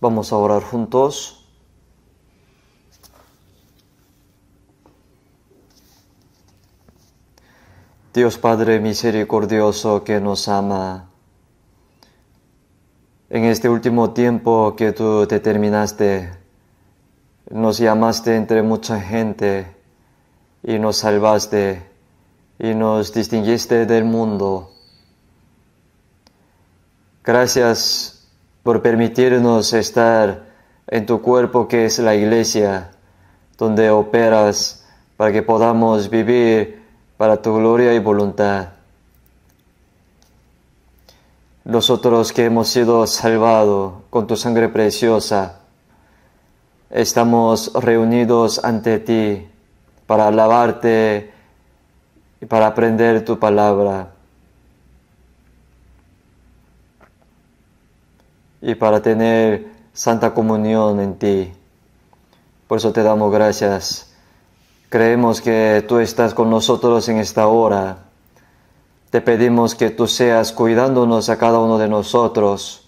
Vamos a orar juntos. Dios Padre misericordioso que nos ama, en este último tiempo que tú determinaste, nos llamaste entre mucha gente y nos salvaste y nos distinguiste del mundo. Gracias por permitirnos estar en tu cuerpo que es la Iglesia, donde operas para que podamos vivir para tu gloria y voluntad. Nosotros que hemos sido salvados con tu sangre preciosa, estamos reunidos ante ti para alabarte y para aprender tu palabra y para tener santa comunión en ti. Por eso te damos gracias. Creemos que tú estás con nosotros en esta hora. Te pedimos que tú seas cuidándonos a cada uno de nosotros,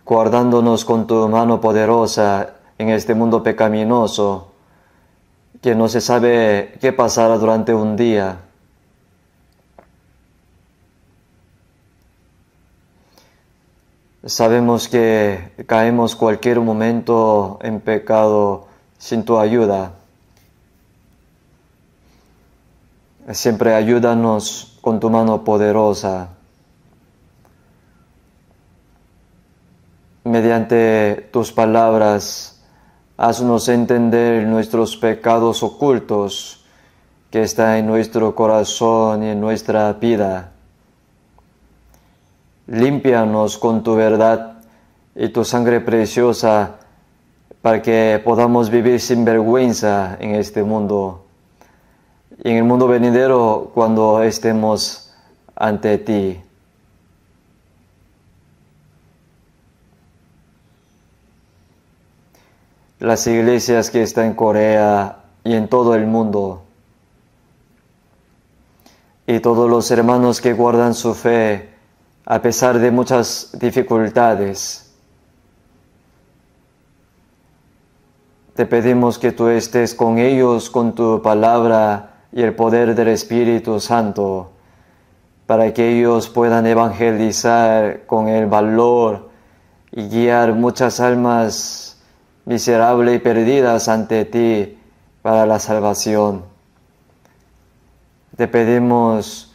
guardándonos con tu mano poderosa en este mundo pecaminoso, que no se sabe qué pasará durante un día. Sabemos que caemos cualquier momento en pecado sin tu ayuda. Siempre ayúdanos con tu mano poderosa. Mediante tus palabras, haznos entender nuestros pecados ocultos que están en nuestro corazón y en nuestra vida. Límpianos con tu verdad y tu sangre preciosa para que podamos vivir sin vergüenza en este mundo y en el mundo venidero cuando estemos ante ti. Las iglesias que están en Corea y en todo el mundo, y todos los hermanos que guardan su fe a pesar de muchas dificultades, te pedimos que tú estés con ellos con tu palabra y el poder del Espíritu Santo, para que ellos puedan evangelizar con el valor y guiar muchas almas miserables y perdidas ante ti para la salvación. Te pedimos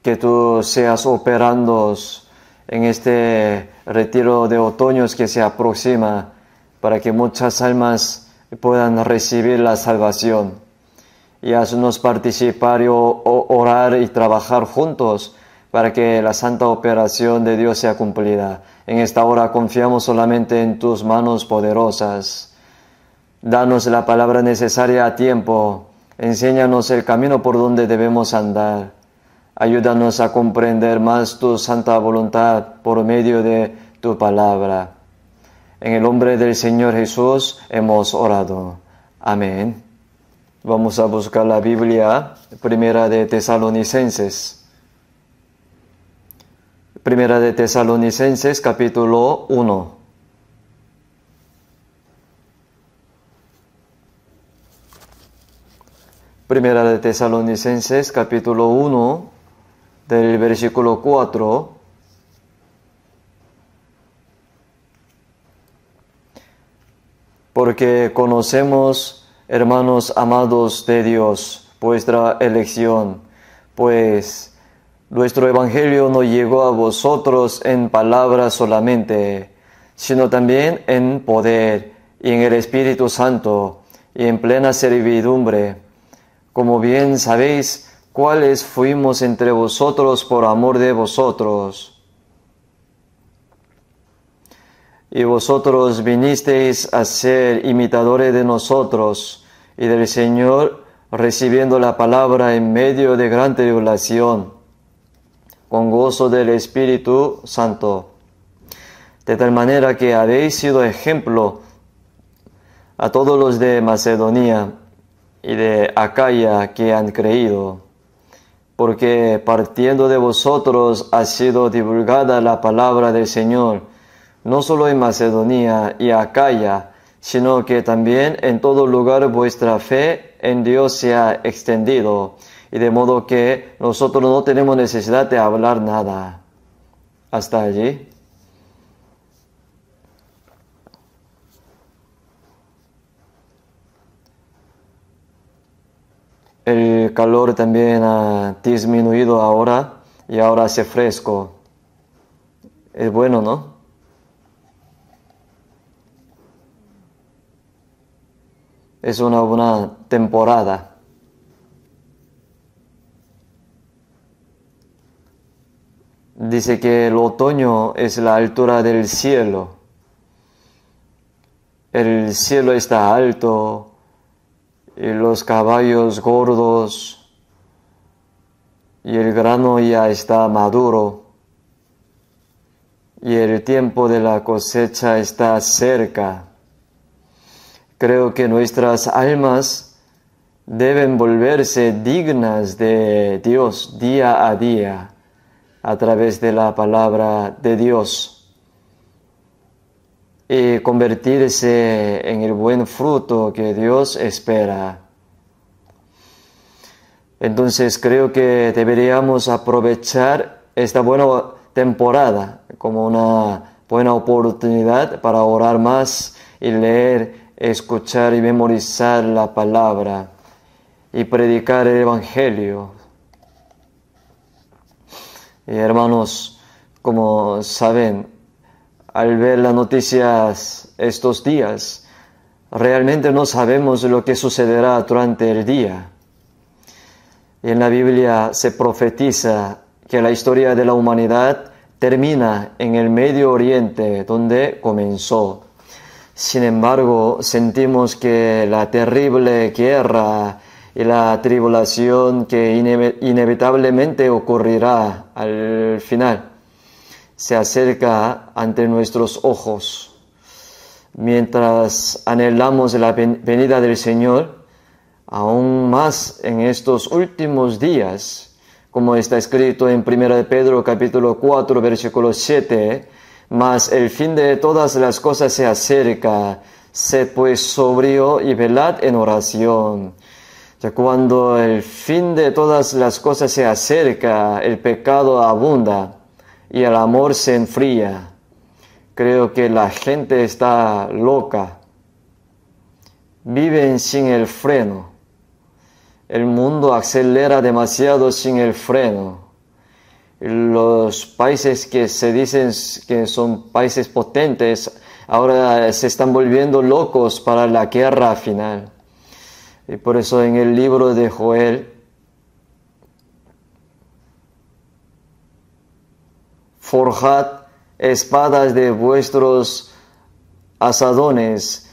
que tú seas operando en este retiro de otoños que se aproxima, para que muchas almas puedan recibir la salvación. Y haznos participar y orar y trabajar juntos para que la santa operación de Dios sea cumplida. En esta hora confiamos solamente en tus manos poderosas. Danos la palabra necesaria a tiempo. Enséñanos el camino por donde debemos andar. Ayúdanos a comprender más tu santa voluntad por medio de tu palabra. En el nombre del Señor Jesús hemos orado. Amén. Vamos a buscar la Biblia, Primera de Tesalonicenses. Primera de Tesalonicenses, capítulo 1. Primera de Tesalonicenses, capítulo 1, del versículo 4. Porque conocemos, hermanos amados de Dios, vuestra elección, pues nuestro evangelio no llegó a vosotros en palabras solamente, sino también en poder y en el Espíritu Santo y en plena servidumbre, como bien sabéis cuáles fuimos entre vosotros por amor de vosotros. Y vosotros vinisteis a ser imitadores de nosotros y del Señor, recibiendo la palabra en medio de gran tribulación, con gozo del Espíritu Santo, de tal manera que habéis sido ejemplo a todos los de Macedonia y de Acaya que han creído, porque partiendo de vosotros ha sido divulgada la palabra del Señor, no solo en Macedonia y Acaya, sino que también en todo lugar vuestra fe en Dios se ha extendido, y de modo que nosotros no tenemos necesidad de hablar nada. Hasta allí. El calor también ha disminuido ahora y ahora hace fresco. Es bueno, ¿no? Es una buena temporada. Dice que el otoño es la altura del cielo. El cielo está alto y los caballos gordos y el grano ya está maduro y el tiempo de la cosecha está cerca. Creo que nuestras almas deben volverse dignas de Dios día a día a través de la palabra de Dios y convertirse en el buen fruto que Dios espera. Entonces creo que deberíamos aprovechar esta buena temporada como una buena oportunidad para orar más y leer, escuchar y memorizar la palabra y predicar el Evangelio. Y hermanos, como saben, al ver las noticias estos días, realmente no sabemos lo que sucederá durante el día. Y en la Biblia se profetiza que la historia de la humanidad termina en el Medio Oriente, donde comenzó. Sin embargo, sentimos que la terrible guerra y la tribulación que inevitablemente ocurrirá al final se acerca ante nuestros ojos. Mientras anhelamos la venida del Señor, aún más en estos últimos días, como está escrito en 1 Pedro capítulo 4, versículo 7, mas el fin de todas las cosas se acerca, sed pues sobrio y velad en oración. Ya cuando el fin de todas las cosas se acerca, el pecado abunda y el amor se enfría. Creo que la gente está loca. Viven sin el freno. El mundo acelera demasiado sin el freno. Los países que se dicen que son países potentes ahora se están volviendo locos para la guerra final. Y por eso en el libro de Joel, forjad espadas de vuestros asadones,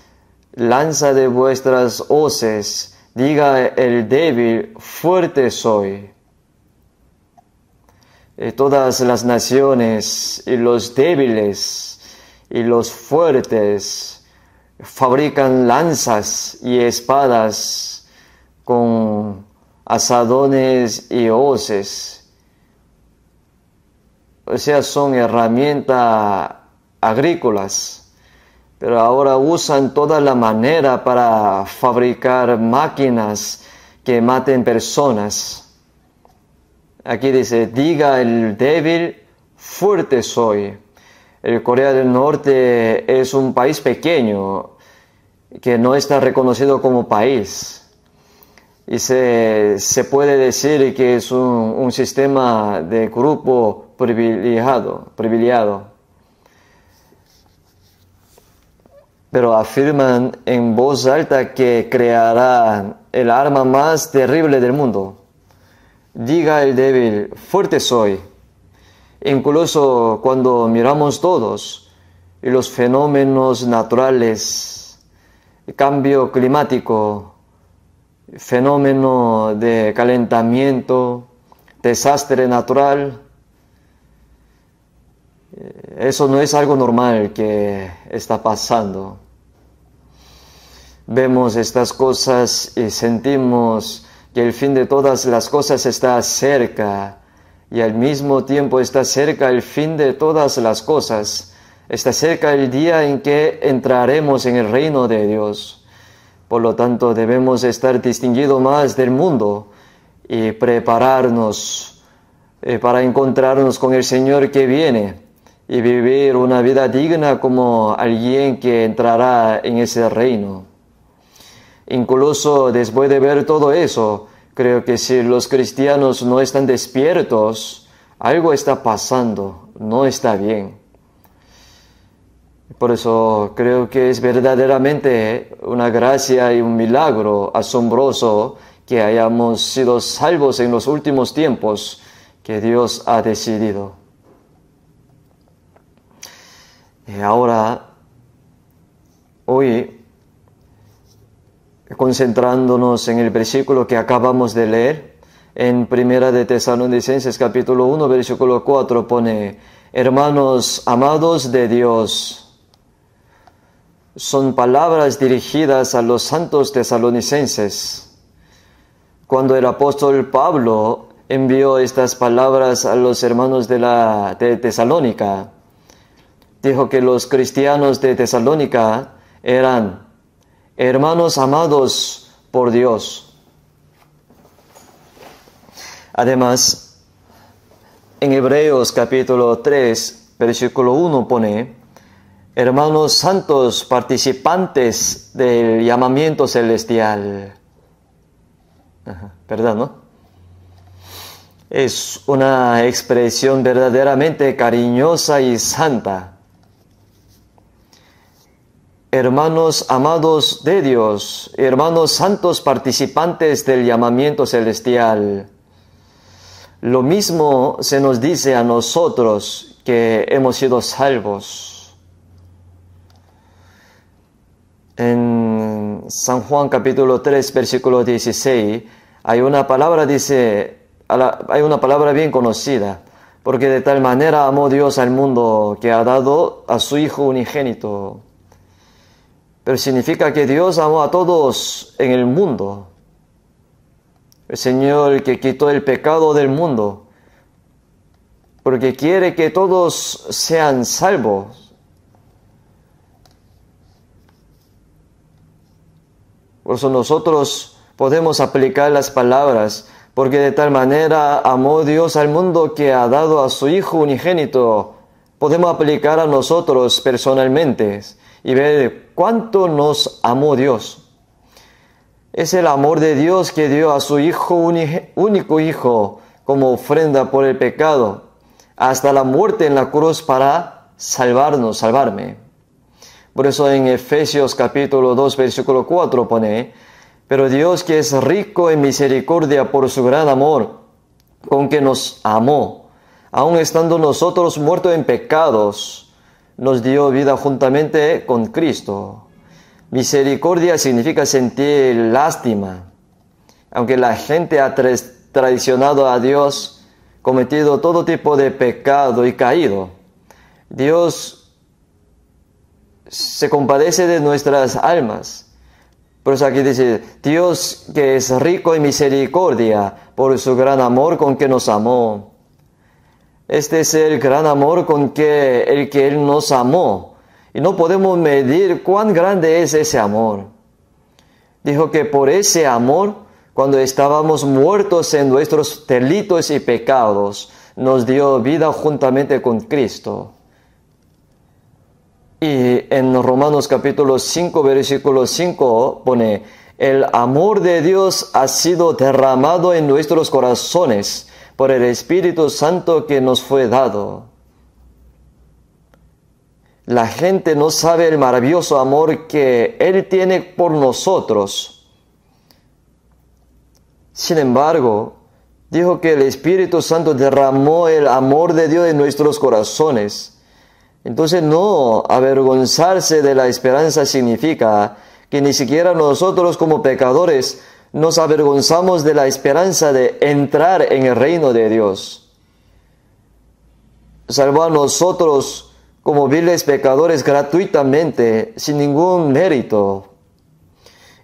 lanza de vuestras hoces, diga el débil, fuerte soy. Y todas las naciones y los débiles y los fuertes fabrican lanzas y espadas con asadones y hoces. O sea, son herramientas agrícolas, pero ahora usan toda la manera para fabricar máquinas que maten personas. Aquí dice, diga el débil, fuerte soy. El Corea del Norte es un país pequeño que no está reconocido como país. Y se puede decir que es un sistema de grupo privilegiado. Pero afirman en voz alta que creará el arma más terrible del mundo. Diga el débil, fuerte soy. Incluso cuando miramos todos y los fenómenos naturales, cambio climático, fenómeno de calentamiento, desastre natural, eso no es algo normal que está pasando. Vemos estas cosas y sentimos que el fin de todas las cosas está cerca, y al mismo tiempo está cerca el fin de todas las cosas. Está cerca el día en que entraremos en el reino de Dios. Por lo tanto, debemos estar distinguidos más del mundo y prepararnos para encontrarnos con el Señor que viene y vivir una vida digna como alguien que entrará en ese reino. Incluso después de ver todo eso, creo que si los cristianos no están despiertos, algo está pasando, no está bien. Por eso creo que es verdaderamente una gracia y un milagro asombroso que hayamos sido salvos en los últimos tiempos que Dios ha decidido. Y ahora, hoy, concentrándonos en el versículo que acabamos de leer, en Primera de Tesalonicenses capítulo 1, versículo 4 pone: hermanos amados de Dios. Son palabras dirigidas a los santos tesalonicenses. Cuando el apóstol Pablo envió estas palabras a los hermanos de Tesalónica, dijo que los cristianos de Tesalónica eran hermanos amados por Dios. Además, en Hebreos capítulo 3, versículo 1 pone: hermanos santos participantes del llamamiento celestial. ¿Verdad, no? Es una expresión verdaderamente cariñosa y santa. Hermanos amados de Dios, hermanos santos participantes del llamamiento celestial. Lo mismo se nos dice a nosotros que hemos sido salvos. En San Juan capítulo 3, versículo 16, hay una palabra bien conocida, porque de tal manera amó Dios al mundo que ha dado a su Hijo unigénito. Pero significa que Dios amó a todos en el mundo. El Señor que quitó el pecado del mundo, porque quiere que todos sean salvos. Por eso nosotros podemos aplicar las palabras, porque de tal manera amó Dios al mundo que ha dado a su Hijo unigénito. Podemos aplicar a nosotros personalmente y ver cuánto nos amó Dios. Es el amor de Dios que dio a su único Hijo como ofrenda por el pecado, hasta la muerte en la cruz para salvarme. Por eso en Efesios capítulo 2, versículo 4 pone: pero Dios, que es rico en misericordia por su gran amor, con que nos amó, aun estando nosotros muertos en pecados, nos dio vida juntamente con Cristo. Misericordia significa sentir lástima. Aunque la gente ha traicionado a Dios, cometido todo tipo de pecado y caído, Dios se compadece de nuestras almas. Por eso aquí dice: Dios, que es rico en misericordia por su gran amor con que nos amó. Este es el gran amor con que Él nos amó. Y no podemos medir cuán grande es ese amor. Dijo que por ese amor, cuando estábamos muertos en nuestros delitos y pecados, nos dio vida juntamente con Cristo. Y en Romanos capítulo 5, versículo 5 pone: el amor de Dios ha sido derramado en nuestros corazones por el Espíritu Santo que nos fue dado. La gente no sabe el maravilloso amor que Él tiene por nosotros. Sin embargo, dijo que el Espíritu Santo derramó el amor de Dios en nuestros corazones. Entonces, no avergonzarse de la esperanza significa que ni siquiera nosotros como pecadores nos avergonzamos de la esperanza de entrar en el reino de Dios. Salvó a nosotros como viles pecadores gratuitamente, sin ningún mérito.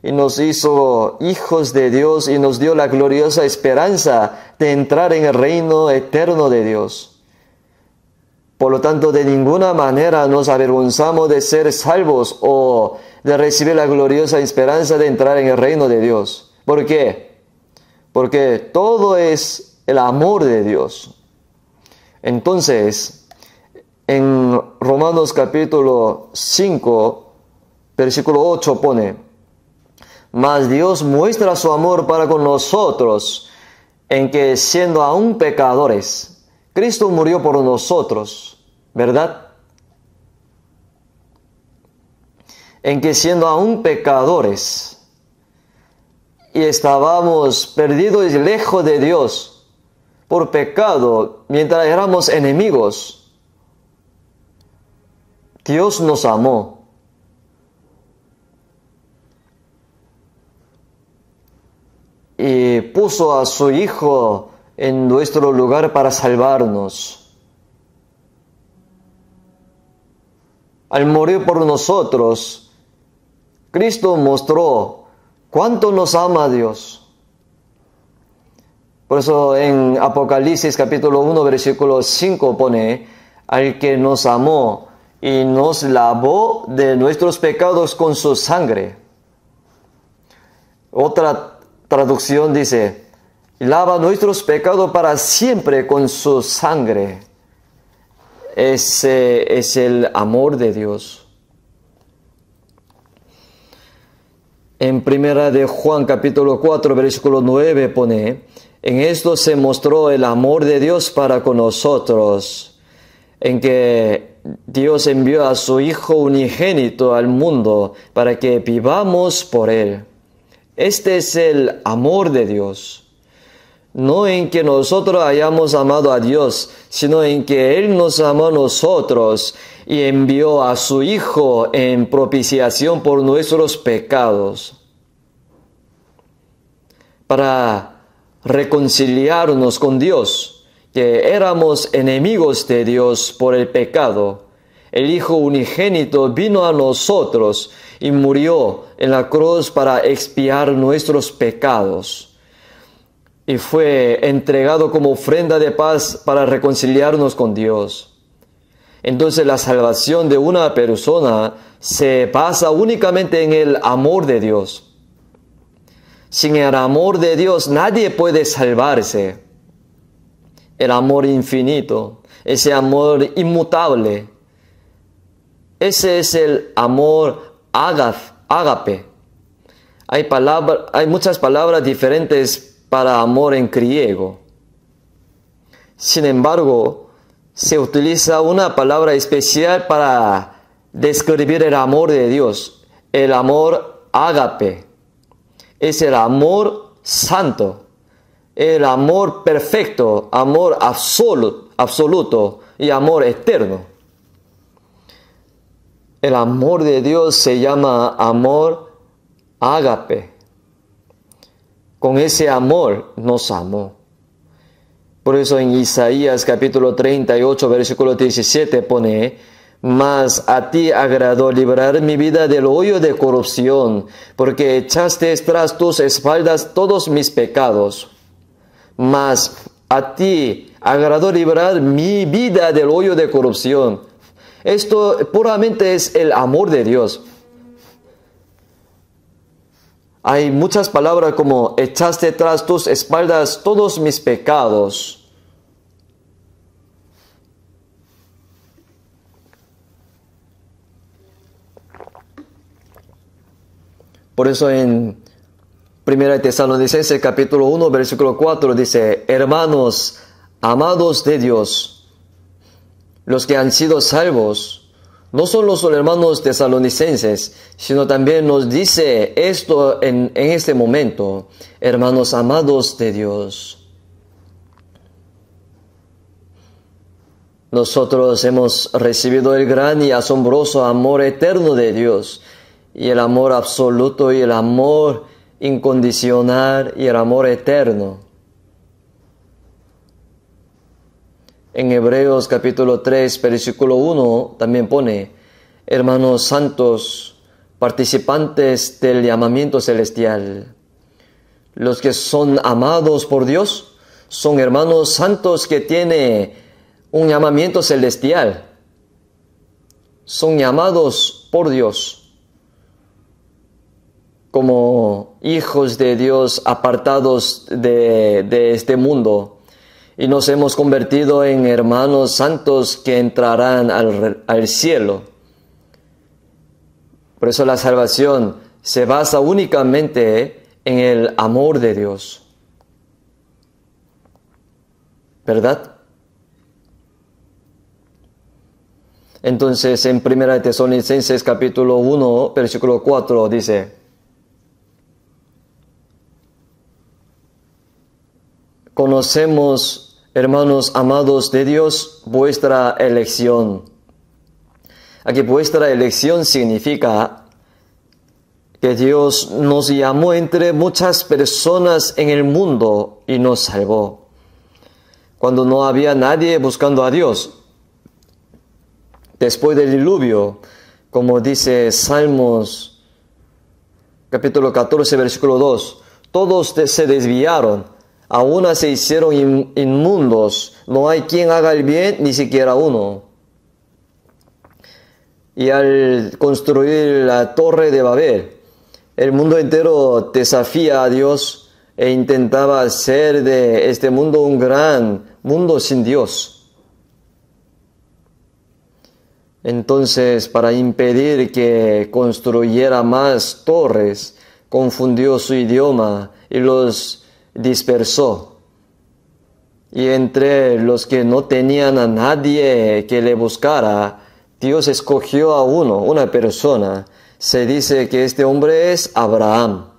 Y nos hizo hijos de Dios y nos dio la gloriosa esperanza de entrar en el reino eterno de Dios. Por lo tanto, de ninguna manera nos avergonzamos de ser salvos o de recibir la gloriosa esperanza de entrar en el reino de Dios. ¿Por qué? Porque todo es el amor de Dios. Entonces, en Romanos capítulo 5, versículo 8 pone: mas Dios muestra su amor para con nosotros, en que siendo aún pecadores, Cristo murió por nosotros, ¿verdad? En que siendo aún pecadores, y estábamos perdidos y lejos de Dios por pecado, mientras éramos enemigos, Dios nos amó. Y puso a su Hijo en nuestro lugar para salvarnos. Al morir por nosotros, Cristo mostró cuánto nos ama Dios. Por eso en Apocalipsis capítulo 1 versículo 5 pone: al que nos amó y nos lavó de nuestros pecados con su sangre. Otra traducción dice: lava nuestros pecados para siempre con su sangre. Ese es el amor de Dios. En primera de Juan capítulo 4 versículo 9 pone: en esto se mostró el amor de Dios para con nosotros, en que Dios envió a su Hijo unigénito al mundo para que vivamos por Él. Este es el amor de Dios, no en que nosotros hayamos amado a Dios, sino en que Él nos amó a nosotros y envió a su Hijo en propiciación por nuestros pecados, para reconciliarnos con Dios, que éramos enemigos de Dios por el pecado. El Hijo unigénito vino a nosotros y murió en la cruz para expiar nuestros pecados. Y fue entregado como ofrenda de paz para reconciliarnos con Dios. Entonces la salvación de una persona se basa únicamente en el amor de Dios. Sin el amor de Dios nadie puede salvarse. El amor infinito, ese amor inmutable, ese es el amor ágape. Hay muchas palabras diferentes para amor en griego. Sin embargo, se utiliza una palabra especial para describir el amor de Dios. El amor ágape es el amor santo, el amor perfecto, amor absoluto y amor eterno. El amor de Dios se llama amor ágape. Con ese amor nos amó. Por eso en Isaías capítulo 38 versículo 17 pone: mas a ti agradó librar mi vida del hoyo de corrupción, porque echaste tras tus espaldas todos mis pecados. Mas a ti agradó librar mi vida del hoyo de corrupción. Esto puramente es el amor de Dios. Hay muchas palabras como echaste tras tus espaldas todos mis pecados. Por eso en 1 Tesalonicenses capítulo 1 versículo 4 dice: hermanos amados de Dios, los que han sido salvos no son los hermanos tesalonicenses, sino también nos dice esto en este momento: hermanos amados de Dios. Nosotros hemos recibido el gran y asombroso amor eterno de Dios, y el amor absoluto y el amor incondicional y el amor eterno. En Hebreos capítulo 3, versículo 1 también pone: hermanos santos, participantes del llamamiento celestial. Los que son amados por Dios son hermanos santos que tienen un llamamiento celestial. Son llamados por Dios como hijos de Dios apartados de este mundo. Y nos hemos convertido en hermanos santos que entrarán al cielo. Por eso la salvación se basa únicamente en el amor de Dios. ¿Verdad? Entonces en 1 Tesalonicenses capítulo 1, versículo 4 dice: conocemos, hermanos amados de Dios, vuestra elección. Aquí vuestra elección significa que Dios nos llamó entre muchas personas en el mundo y nos salvó. Cuando no había nadie buscando a Dios. Después del diluvio, como dice Salmos capítulo 14, versículo 2, todos se desviaron, a una se hicieron inmundos, no hay quien haga el bien, ni siquiera uno. Y al construir la torre de Babel, el mundo entero desafía a Dios e intentaba hacer de este mundo un gran mundo sin Dios. Entonces, para impedir que construyera más torres, confundió su idioma y los dispersó. Y entre los que no tenían a nadie que le buscara, Dios escogió a una persona. Se dice que este hombre es Abraham.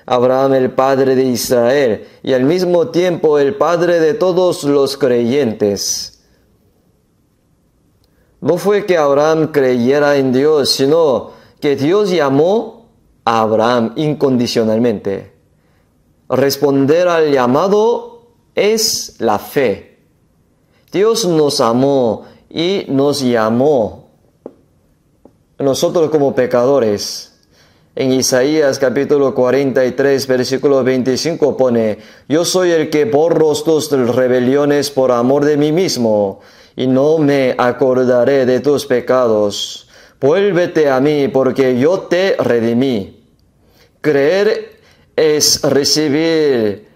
Abraham, el padre de Israel, y al mismo tiempo el padre de todos los creyentes. No fue que Abraham creyera en Dios, sino que Dios llamó a Abraham incondicionalmente. Responder al llamado es la fe. Dios nos amó y nos llamó. Nosotros como pecadores. En Isaías capítulo 43, versículo 25 pone: yo soy el que borro tus rebeliones por amor de mí mismo, y no me acordaré de tus pecados. Vuélvete a mí, porque yo te redimí. Creer es recibir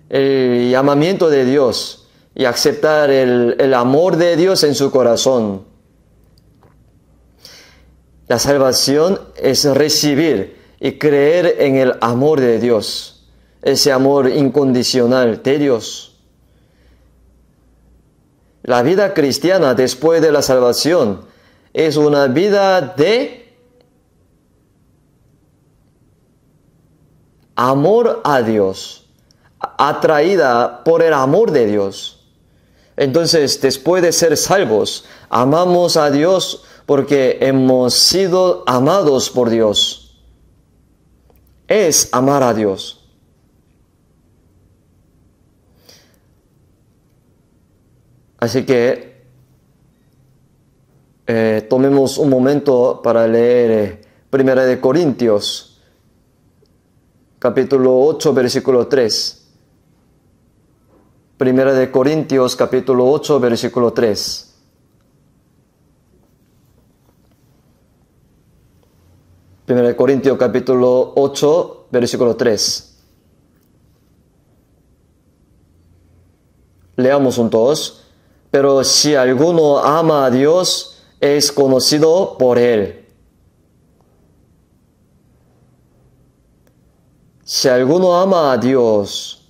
el llamamiento de Dios y aceptar el amor de Dios en su corazón. La salvación es recibir y creer en el amor de Dios, ese amor incondicional de Dios. La vida cristiana después de la salvación es una vida de amor a Dios, atraída por el amor de Dios. Entonces, después de ser salvos, amamos a Dios porque hemos sido amados por Dios. Es amar a Dios. Así que tomemos un momento para leer 1 Corintios, capítulo 8, versículo 3. 1 Corintios, capítulo 8, versículo 3. Primera de Corintios capítulo 8, versículo 3. Leamos juntos. Pero si alguno ama a Dios, es conocido por Él. Si alguno ama a Dios,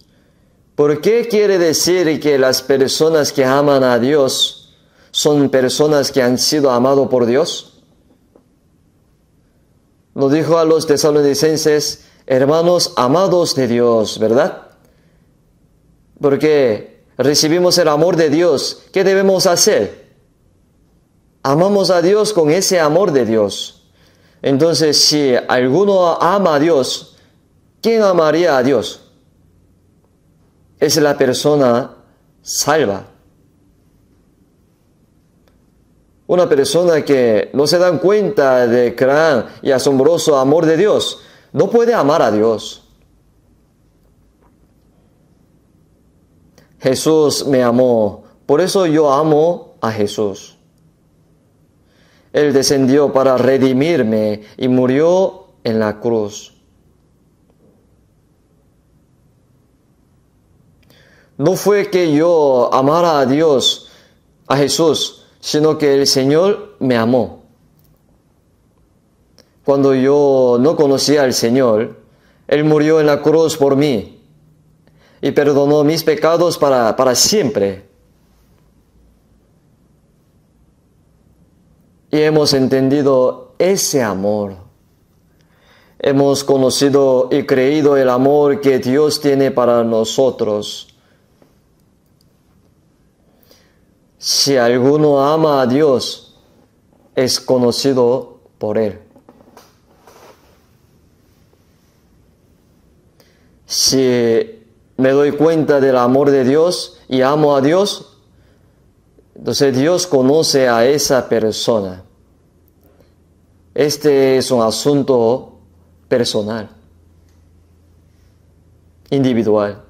¿por qué quiere decir que las personas que aman a Dios son personas que han sido amados por Dios? Nos dijo a los tesalonicenses, hermanos amados de Dios, ¿verdad? Porque recibimos el amor de Dios. ¿Qué debemos hacer? Amamos a Dios con ese amor de Dios. Entonces, si alguno ama a Dios, ¿quién amaría a Dios? Es la persona salva. Una persona que no se da cuenta del gran y asombroso amor de Dios, no puede amar a Dios. Jesús me amó Por eso yo amo a Jesús. Él descendió para redimirme y murió en la cruz. No fue que yo amara a Dios, a Jesús, sino que el Señor me amó. Cuando yo no conocía al Señor, Él murió en la cruz por mí y perdonó mis pecados para siempre. Y hemos entendido ese amor. Hemos conocido y creído el amor que Dios tiene para nosotros. Si alguno ama a Dios, es conocido por Él. Si me doy cuenta del amor de Dios y amo a Dios, entonces Dios conoce a esa persona. Este es un asunto personal, individual.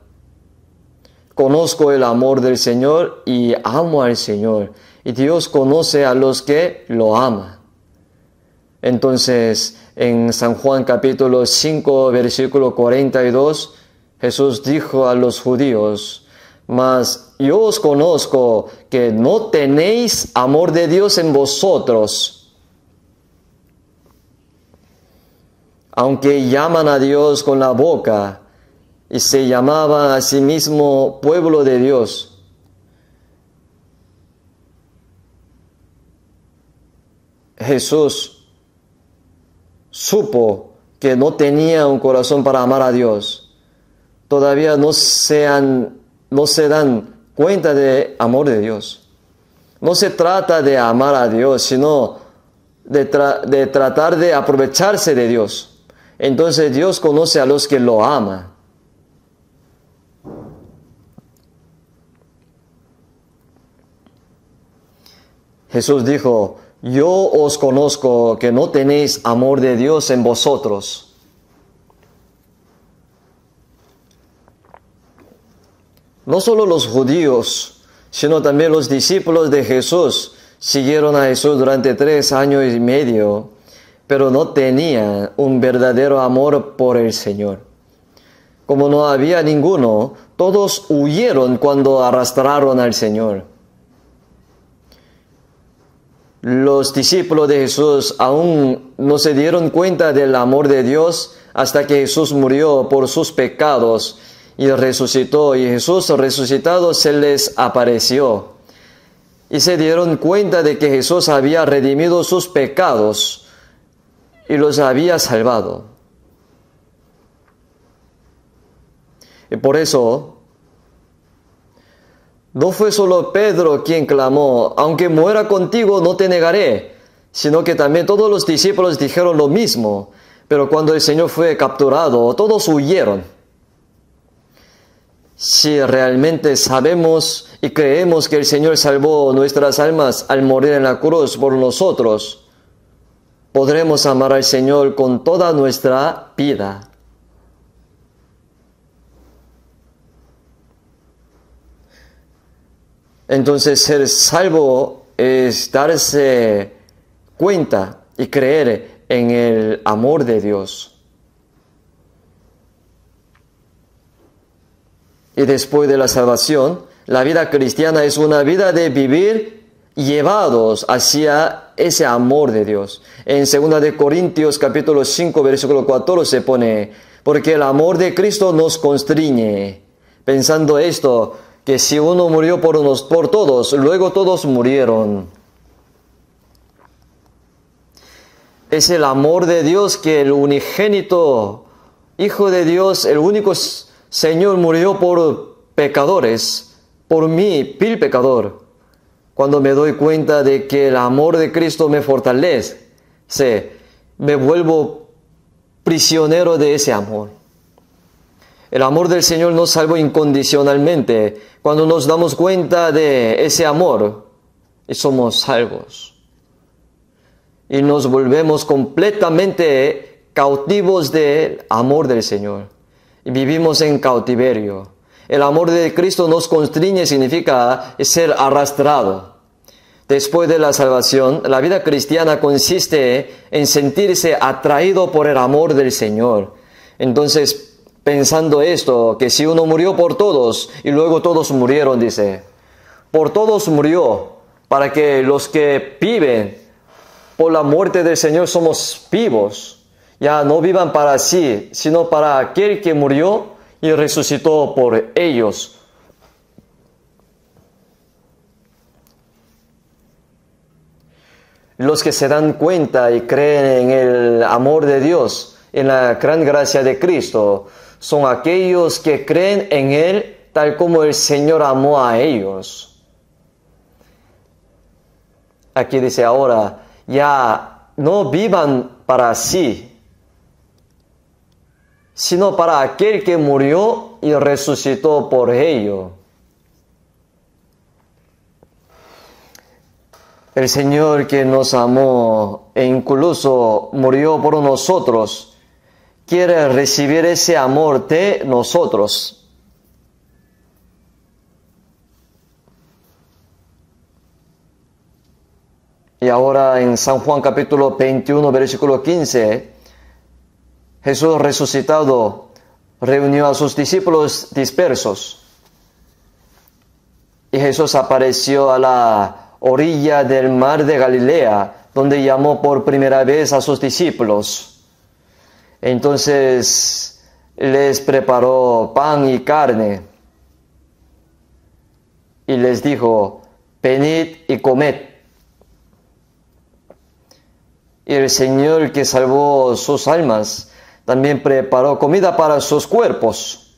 Conozco el amor del Señor y amo al Señor. Y Dios conoce a los que lo aman. Entonces, en San Juan capítulo 5, versículo 42, Jesús dijo a los judíos: mas yo os conozco que no tenéis amor de Dios en vosotros. Aunque llaman a Dios con la boca y se llamaban a sí mismo pueblo de Dios, Jesús supo que no tenía un corazón para amar a Dios. Todavía no se dan cuenta de amor de Dios. No se trata de amar a Dios, sino de tratar de aprovecharse de Dios. Entonces Dios conoce a los que lo aman. Jesús dijo: yo os conozco que no tenéis amor de Dios en vosotros. No solo los judíos, sino también los discípulos de Jesús siguieron a Jesús durante 3 años y medio, pero no tenían un verdadero amor por el Señor. Como no había ninguno, todos huyeron cuando arrastraron al Señor. Los discípulos de Jesús aún no se dieron cuenta del amor de Dios hasta que Jesús murió por sus pecados y resucitó, y Jesús resucitado se les apareció. Y se dieron cuenta de que Jesús había redimido sus pecados y los había salvado. Y por eso, no fue solo Pedro quien clamó: aunque muera contigo, no te negaré, sino que también todos los discípulos dijeron lo mismo. Pero cuando el Señor fue capturado, todos huyeron. Si realmente sabemos y creemos que el Señor salvó nuestras almas al morir en la cruz por nosotros, podremos amar al Señor con toda nuestra vida. Entonces, ser salvo es darse cuenta y creer en el amor de Dios. Y después de la salvación, la vida cristiana es una vida de vivir llevados hacia ese amor de Dios. En 2 de Corintios capítulo 5, versículo 14 se pone: porque el amor de Cristo nos constriñe, pensando esto, que si uno murió por todos, luego todos murieron. Es el amor de Dios que el unigénito Hijo de Dios, el único Señor, murió por pecadores, por mí, vil pecador. Cuando me doy cuenta de que el amor de Cristo me fortalece, me vuelvo prisionero de ese amor. El amor del Señor nos salva incondicionalmente. Cuando nos damos cuenta de ese amor, y somos salvos. Y nos volvemos completamente cautivos del amor del Señor. Y vivimos en cautiverio. El amor de Cristo nos constriñe significa ser arrastrado. Después de la salvación, la vida cristiana consiste en sentirse atraído por el amor del Señor. Entonces, pensando esto, que si uno murió por todos y luego todos murieron, dice, por todos murió, para que los que viven por la muerte del Señor somos vivos, ya no vivan para sí, sino para aquel que murió y resucitó por ellos. Los que se dan cuenta y creen en el amor de Dios, en la gran gracia de Cristo, son aquellos que creen en Él tal como el Señor amó a ellos. Aquí dice ahora, ya no vivan para sí, sino para aquel que murió y resucitó por ellos. El Señor que nos amó e incluso murió por nosotros, quiere recibir ese amor de nosotros. Y ahora en San Juan capítulo 21, versículo 15, Jesús resucitado reunió a sus discípulos dispersos. Y Jesús apareció a la orilla del mar de Galilea, donde llamó por primera vez a sus discípulos. Entonces les preparó pan y carne y les dijo, venid y comed. Y el Señor que salvó sus almas también preparó comida para sus cuerpos.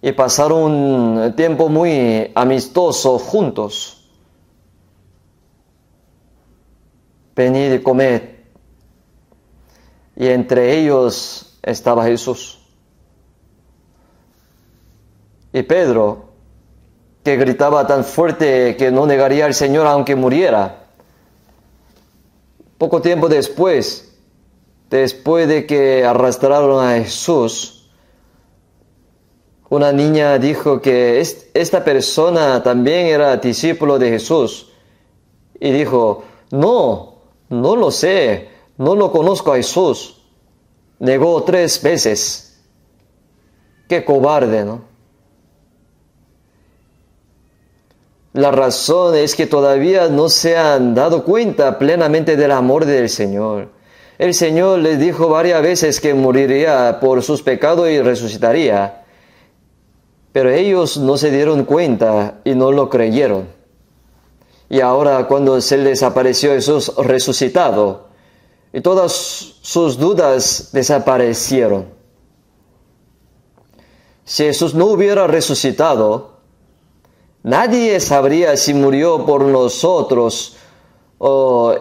Y pasaron un tiempo muy amistoso juntos. Venid y comed. Y entre ellos estaba Jesús. Y Pedro, que gritaba tan fuerte que no negaría al Señor aunque muriera. Poco tiempo después de que arrastraron a Jesús, una niña dijo que esta persona también era discípulo de Jesús. Y dijo, no lo sé, no lo conozco a Jesús. Negó 3 veces. Qué cobarde, ¿no? La razón es que todavía no se han dado cuenta plenamente del amor del Señor. El Señor les dijo varias veces que moriría por sus pecados y resucitaría. Pero ellos no se dieron cuenta y no lo creyeron. Y ahora cuando se les apareció Jesús resucitado, y todas sus dudas desaparecieron. Si Jesús no hubiera resucitado, nadie sabría si murió por nosotros o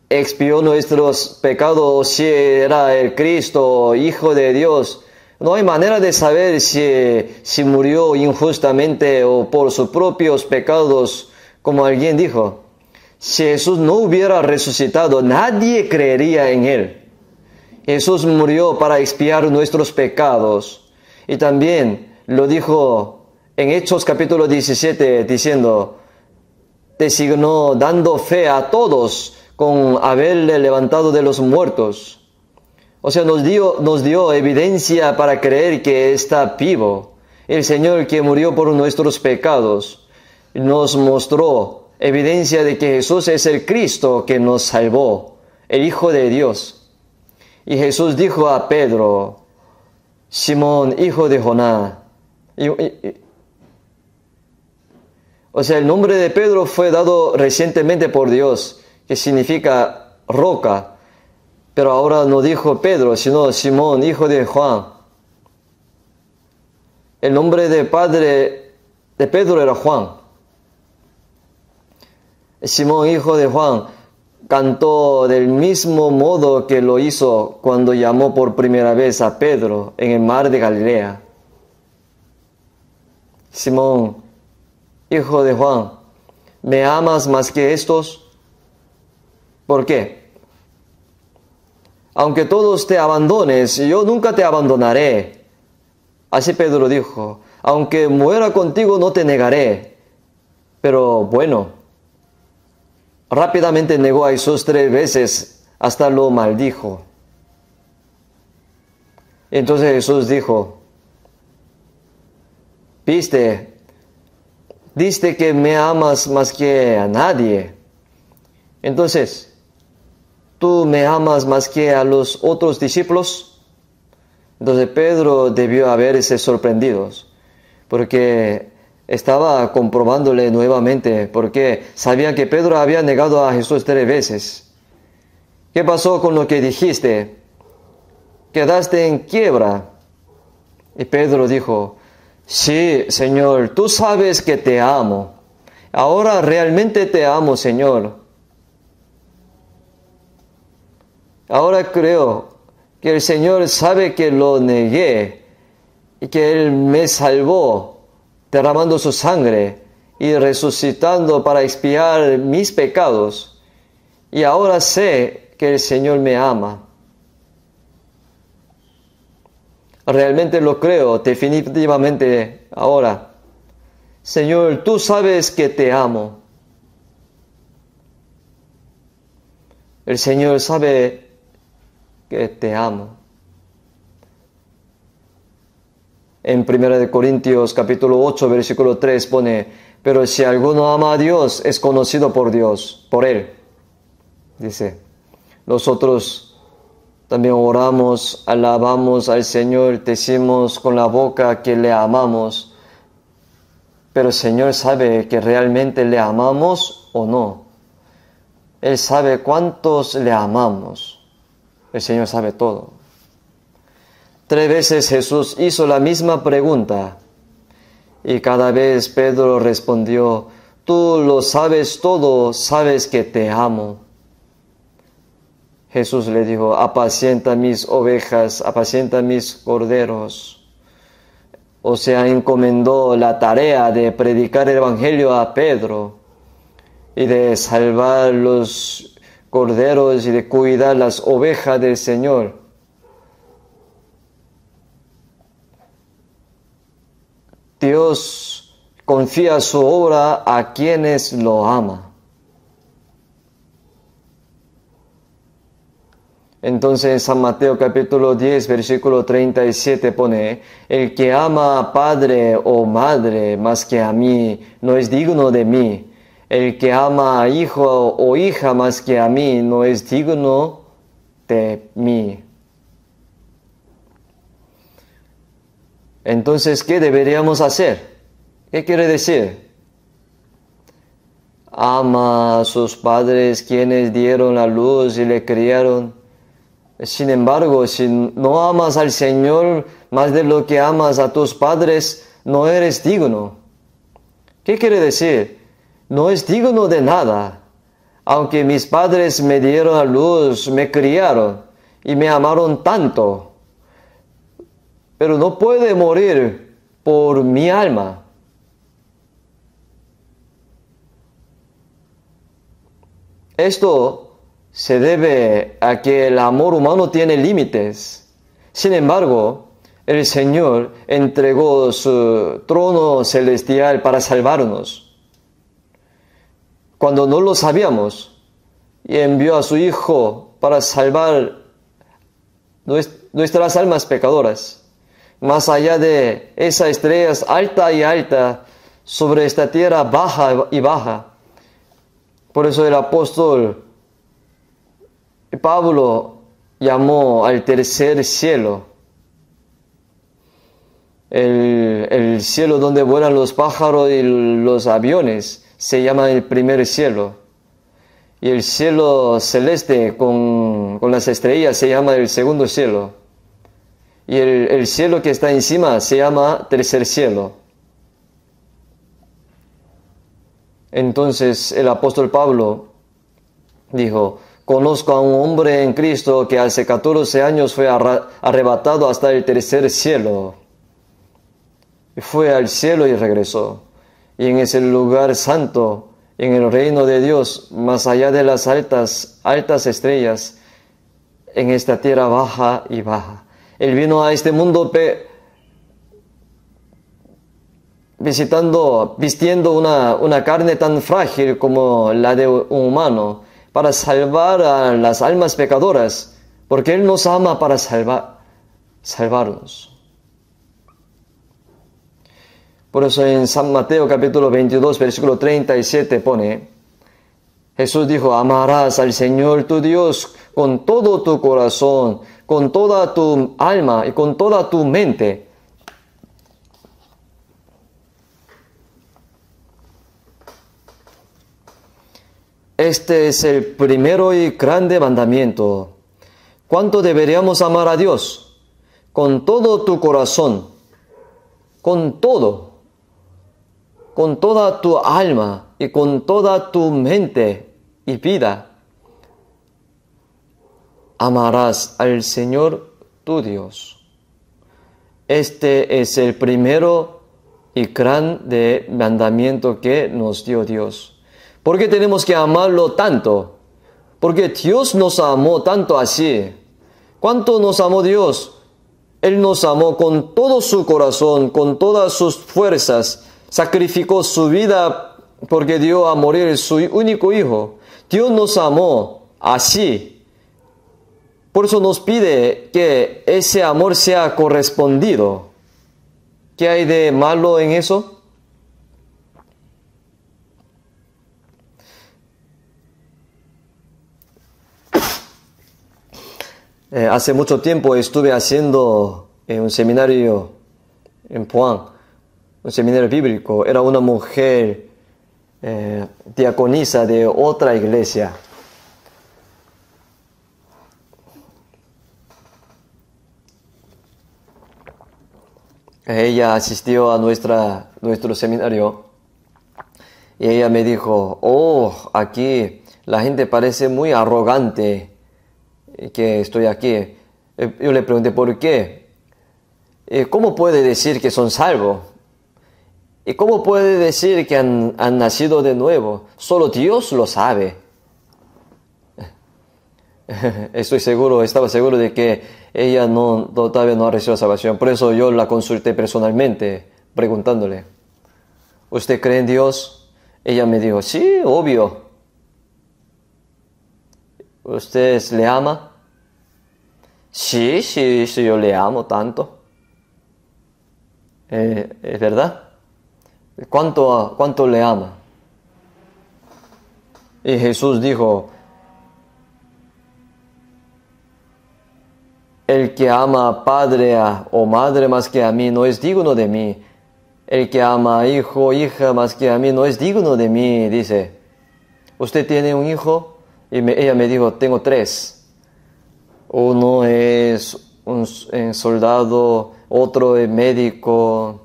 expió nuestros pecados o si era el Cristo, Hijo de Dios. No hay manera de saber si murió injustamente o por sus propios pecados, como alguien dijo. Si Jesús no hubiera resucitado, nadie creería en Él. Jesús murió para expiar nuestros pecados. Y también lo dijo en Hechos capítulo 17, diciendo, designó dando fe a todos con haberle levantado de los muertos. O sea, nos dio evidencia para creer que está vivo. El Señor que murió por nuestros pecados nos mostró evidencia de que Jesús es el Cristo que nos salvó, el Hijo de Dios. Y Jesús dijo a Pedro, Simón, hijo de Jonás. O sea, el nombre de Pedro fue dado recientemente por Dios, que significa roca. Pero ahora no dijo Pedro, sino Simón, hijo de Juan. El nombre de padre de Pedro era Juan. Simón, hijo de Juan, cantó del mismo modo que lo hizo cuando llamó por primera vez a Pedro en el mar de Galilea. Simón, hijo de Juan, ¿me amas más que estos? ¿Por qué? Aunque todos te abandones, yo nunca te abandonaré. Así Pedro dijo, aunque muera contigo no te negaré. Pero bueno, rápidamente negó a Jesús 3 veces, hasta lo maldijo. Entonces Jesús dijo, diste que me amas más que a nadie. Entonces, ¿tú me amas más que a los otros discípulos? Entonces Pedro debió haberse sorprendido, porque estaba comprobándole nuevamente, porque sabían que Pedro había negado a Jesús 3 veces. ¿Qué pasó con lo que dijiste? Quedaste en quiebra. Y Pedro dijo, sí, Señor, tú sabes que te amo. Ahora realmente te amo, Señor. Ahora creo que el Señor sabe que lo negué y que Él me salvó derramando su sangre y resucitando para expiar mis pecados. Y ahora sé que el Señor me ama. Realmente lo creo, definitivamente ahora. Señor, tú sabes que te amo. El Señor sabe que te amo. En 1 Corintios capítulo 8, versículo 3 pone, pero si alguno ama a Dios, es conocido por Dios, por Él. Dice, nosotros también oramos, alabamos al Señor, decimos con la boca que le amamos, pero el Señor sabe que realmente le amamos o no. Él sabe cuántos le amamos. El Señor sabe todo. 3 veces Jesús hizo la misma pregunta y cada vez Pedro respondió, tú lo sabes todo, sabes que te amo. Jesús le dijo, apacienta mis ovejas, apacienta mis corderos. O sea, encomendó la tarea de predicar el Evangelio a Pedro y de salvar los corderos y de cuidar las ovejas del Señor. Dios confía su obra a quienes lo aman. Entonces en San Mateo capítulo 10, versículo 37 pone, el que ama a padre o madre más que a mí, no es digno de mí. El que ama a hijo o hija más que a mí, no es digno de mí. Entonces, ¿qué deberíamos hacer? ¿Qué quiere decir? Ama a sus padres quienes dieron la luz y le criaron. Sin embargo, si no amas al Señor más de lo que amas a tus padres, no eres digno. ¿Qué quiere decir? No es digno de nada. Aunque mis padres me dieron a luz, me criaron y me amaron tanto, pero no puede morir por mi alma. Esto se debe a que el amor humano tiene límites. Sin embargo, el Señor entregó su trono celestial para salvarnos cuando no lo sabíamos y envió a su Hijo para salvar nuestras almas pecadoras. Más allá de esas estrellas alta y alta sobre esta tierra baja y baja. Por eso el apóstol Pablo llamó al tercer cielo, el cielo donde vuelan los pájaros y los aviones, se llama el primer cielo. Y el cielo celeste con las estrellas se llama el segundo cielo. Y el cielo que está encima se llama tercer cielo. Entonces el apóstol Pablo dijo, conozco a un hombre en Cristo que hace 14 años fue arrebatado hasta el tercer cielo. Y fue al cielo y regresó. Y en ese lugar santo, en el reino de Dios, más allá de las altas estrellas, en esta tierra baja y baja. Él vino a este mundo vistiendo una carne tan frágil como la de un humano para salvar a las almas pecadoras, porque Él nos ama para salvarnos. Por eso en San Mateo capítulo 22, versículo 37 pone, Jesús dijo, amarás al Señor tu Dios con todo tu corazón, con toda tu alma y con toda tu mente. Este es el primero y grande mandamiento. ¿Cuánto deberíamos amar a Dios? Con todo tu corazón, con todo, con toda tu alma y con toda tu mente y vida. Amarás al Señor tu Dios. Este es el primero y grande mandamiento que nos dio Dios. ¿Por qué tenemos que amarlo tanto? Porque Dios nos amó tanto así. ¿Cuánto nos amó Dios? Él nos amó con todo su corazón, con todas sus fuerzas. Sacrificó su vida porque dio a morir su único hijo. Dios nos amó así. Por eso nos pide que ese amor sea correspondido. ¿Qué hay de malo en eso? Hace mucho tiempo estuve haciendo un seminario en Puan, un seminario bíblico. Era una mujer diaconisa de otra iglesia. Ella asistió a nuestro seminario y ella me dijo, oh, aquí la gente parece muy arrogante que estoy aquí. Yo le pregunté, ¿por qué? ¿Cómo puede decir que son salvos? ¿Y cómo puede decir que han nacido de nuevo? Solo Dios lo sabe. Estaba seguro de que ella todavía no ha recibido salvación. Por eso yo la consulté personalmente, preguntándole, ¿usted cree en Dios? Ella me dijo, sí, obvio. ¿Usted le ama? Sí, yo le amo tanto. ¿Es verdad? ¿Cuánto le ama? Y Jesús dijo, el que ama a padre o madre más que a mí no es digno de mí. El que ama a hijo o hija más que a mí no es digno de mí, dice. ¿Usted tiene un hijo? Y ella me dijo, tengo 3. Uno es un soldado, otro es médico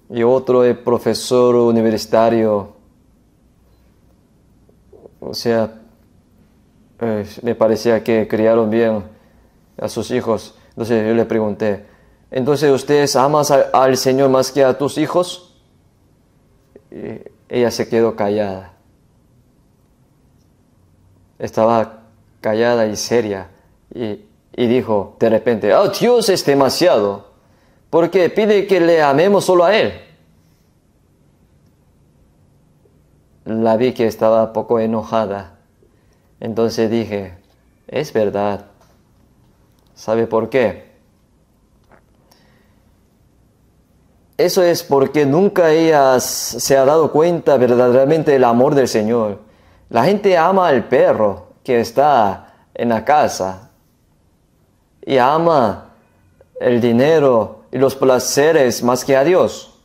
y otro es profesor universitario. O sea, me parecía que criaron bien a sus hijos. Entonces yo le pregunté, ¿entonces ustedes aman al Señor más que a tus hijos? Y ella se quedó callada. Estaba callada y seria. Y dijo de repente, oh, Dios es demasiado, porque pide que le amemos solo a Él. La vi que estaba un poco enojada. Entonces dije, es verdad. ¿Sabe por qué? Eso es porque nunca ella se ha dado cuenta verdaderamente del amor del Señor. La gente ama al perro que está en la casa y ama el dinero y los placeres más que a Dios.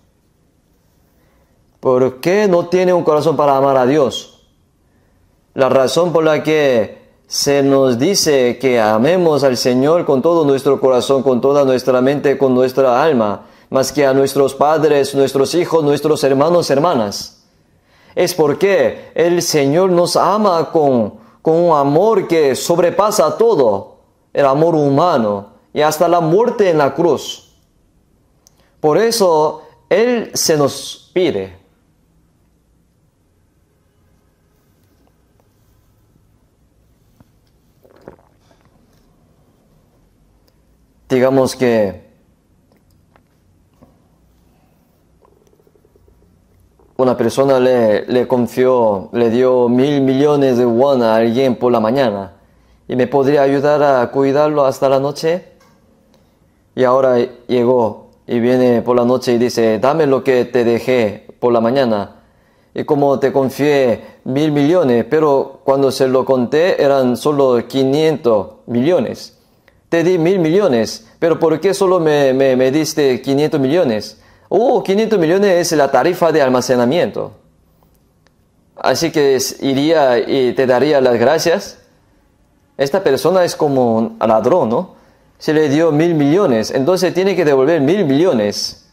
¿Por qué no tiene un corazón para amar a Dios? La razón por la que se nos dice que amemos al Señor con todo nuestro corazón, con toda nuestra mente, con nuestra alma, más que a nuestros padres, nuestros hijos, nuestros hermanos, hermanas. Es porque el Señor nos ama con un amor que sobrepasa todo, el amor humano y hasta la muerte en la cruz. Por eso Él se nos pide. Digamos que persona le confió, le dio 1.000 millones de won a alguien por la mañana y me podría ayudar a cuidarlo hasta la noche. Y ahora llegó y viene por la noche y dice, dame lo que te dejé por la mañana. Y como te confié 1.000 millones, pero cuando se lo conté eran solo 500 millones. Te di 1.000 millones, pero ¿por qué solo me diste 500 millones? 500 millones es la tarifa de almacenamiento. Así que iría y te daría las gracias. Esta persona es como un ladrón, ¿no? Se le dio 1.000 millones, entonces tiene que devolver 1.000 millones.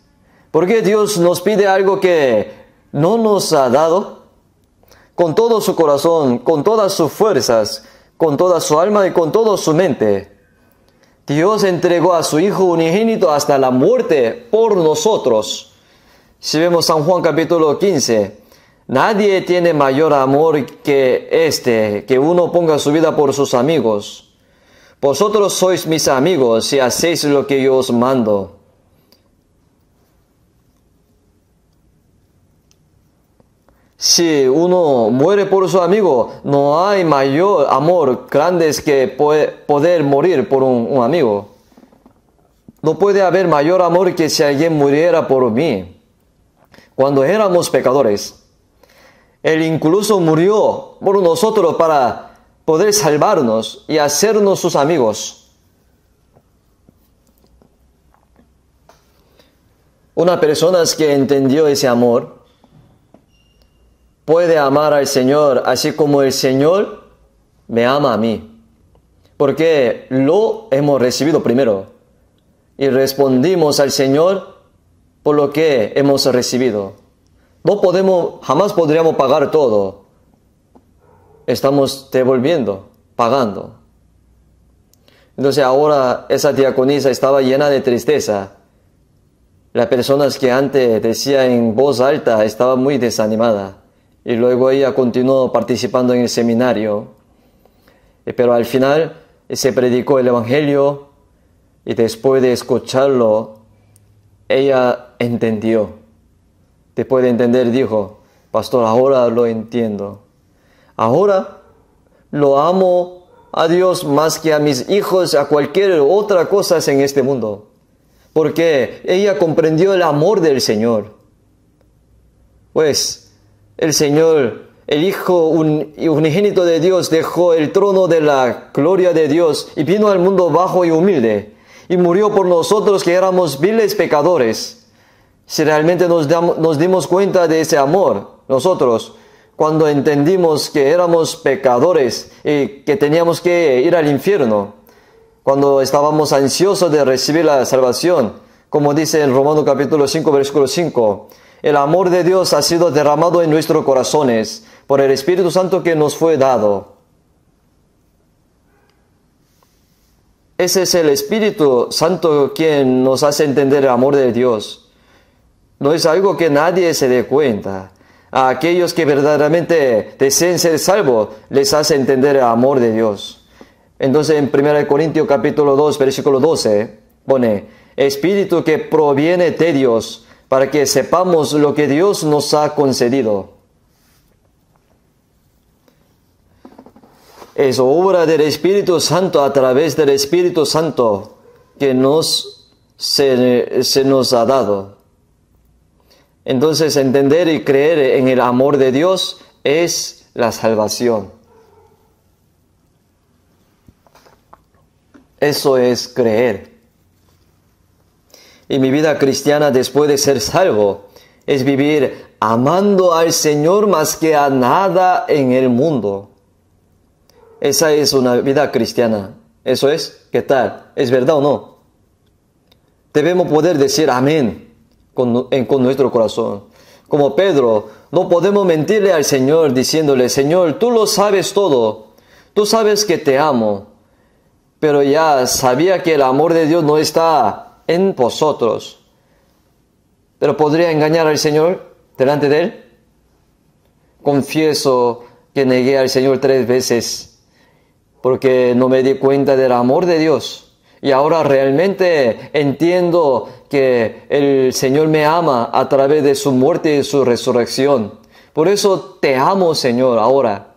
¿Por qué Dios nos pide algo que no nos ha dado? Con todo su corazón, con todas sus fuerzas, con toda su alma y con toda su mente. Dios entregó a su Hijo unigénito hasta la muerte por nosotros. Si vemos San Juan capítulo 15, nadie tiene mayor amor que que uno ponga su vida por sus amigos. Vosotros sois mis amigos si hacéis lo que yo os mando. Si uno muere por su amigo, no hay mayor amor grande que poder morir por un amigo. No puede haber mayor amor que si alguien muriera por mí. Cuando éramos pecadores, Él incluso murió por nosotros para poder salvarnos y hacernos sus amigos. Una persona que entendió ese amor puede amar al Señor así como el Señor me ama a mí. Porque lo hemos recibido primero y respondimos al Señor por lo que hemos recibido. Jamás podríamos pagar todo. Estamos devolviendo, pagando. Entonces ahora esa diaconisa estaba llena de tristeza. Las personas que antes decía en voz alta estaba muy desanimada. Y luego ella continuó participando en el seminario. Pero al final se predicó el Evangelio y después de escucharlo, ella entendió. Después de entender dijo, pastor, ahora lo entiendo. Ahora lo amo a Dios más que a mis hijos, a cualquier otra cosa en este mundo. Porque ella comprendió el amor del Señor. Pues el Señor, el Hijo unigénito de Dios, dejó el trono de la gloria de Dios y vino al mundo bajo y humilde. Y murió por nosotros que éramos viles pecadores. Si realmente nos dimos cuenta de ese amor, nosotros, cuando entendimos que éramos pecadores y que teníamos que ir al infierno, cuando estábamos ansiosos de recibir la salvación, como dice en Romanos capítulo 5, versículo 5, el amor de Dios ha sido derramado en nuestros corazones por el Espíritu Santo que nos fue dado. Ese es el Espíritu Santo quien nos hace entender el amor de Dios. No es algo que nadie se dé cuenta. A aquellos que verdaderamente deseen ser salvos, les hace entender el amor de Dios. Entonces en 1 Corintios capítulo 2, versículo 12, pone, Espíritu que proviene de Dios, para que sepamos lo que Dios nos ha concedido. Es obra del Espíritu Santo a través del Espíritu Santo que se nos ha dado. Entonces entender y creer en el amor de Dios es la salvación. Eso es creer. Y mi vida cristiana después de ser salvo es vivir amando al Señor más que a nada en el mundo. Esa es una vida cristiana. ¿Eso es? ¿Qué tal? ¿Es verdad o no? Debemos poder decir amén con nuestro corazón. Como Pedro, no podemos mentirle al Señor diciéndole, Señor, tú lo sabes todo. Tú sabes que te amo. Pero ya sabía que el amor de Dios no está en vosotros. Pero ¿podría engañar al Señor delante de Él? Confieso que negué al Señor 3 veces porque no me di cuenta del amor de Dios. Y ahora realmente entiendo que el Señor me ama a través de su muerte y su resurrección. Por eso te amo, Señor, ahora.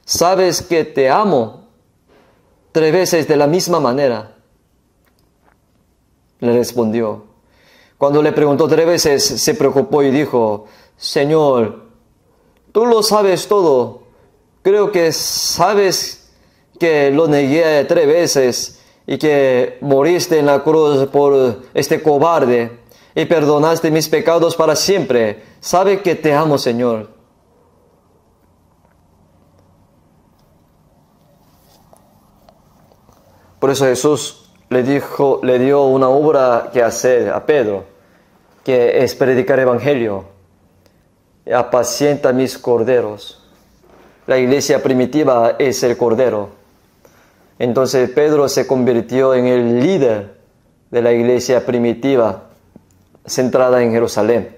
Sabes que te amo 3 veces de la misma manera. Le respondió. Cuando le preguntó 3 veces, se preocupó y dijo, Señor, tú lo sabes todo. Creo que sabes que lo negué 3 veces y que moriste en la cruz por este cobarde y perdonaste mis pecados para siempre. Sabe que te amo, Señor. Por eso Jesús le dio una obra que hacer a Pedro, que es predicar el evangelio. Apacienta mis corderos. La iglesia primitiva es el cordero. Entonces Pedro se convirtió en el líder de la iglesia primitiva, centrada en Jerusalén.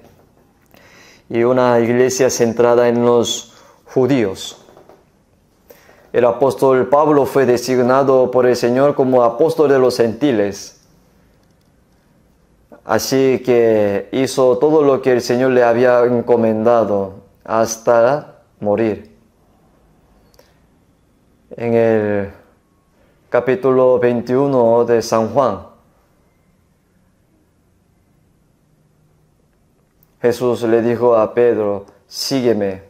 Y una iglesia centrada en los judíos. El apóstol Pablo fue designado por el Señor como apóstol de los gentiles. Así que hizo todo lo que el Señor le había encomendado hasta morir. En el capítulo 21 de San Juan, Jesús le dijo a Pedro, sígueme.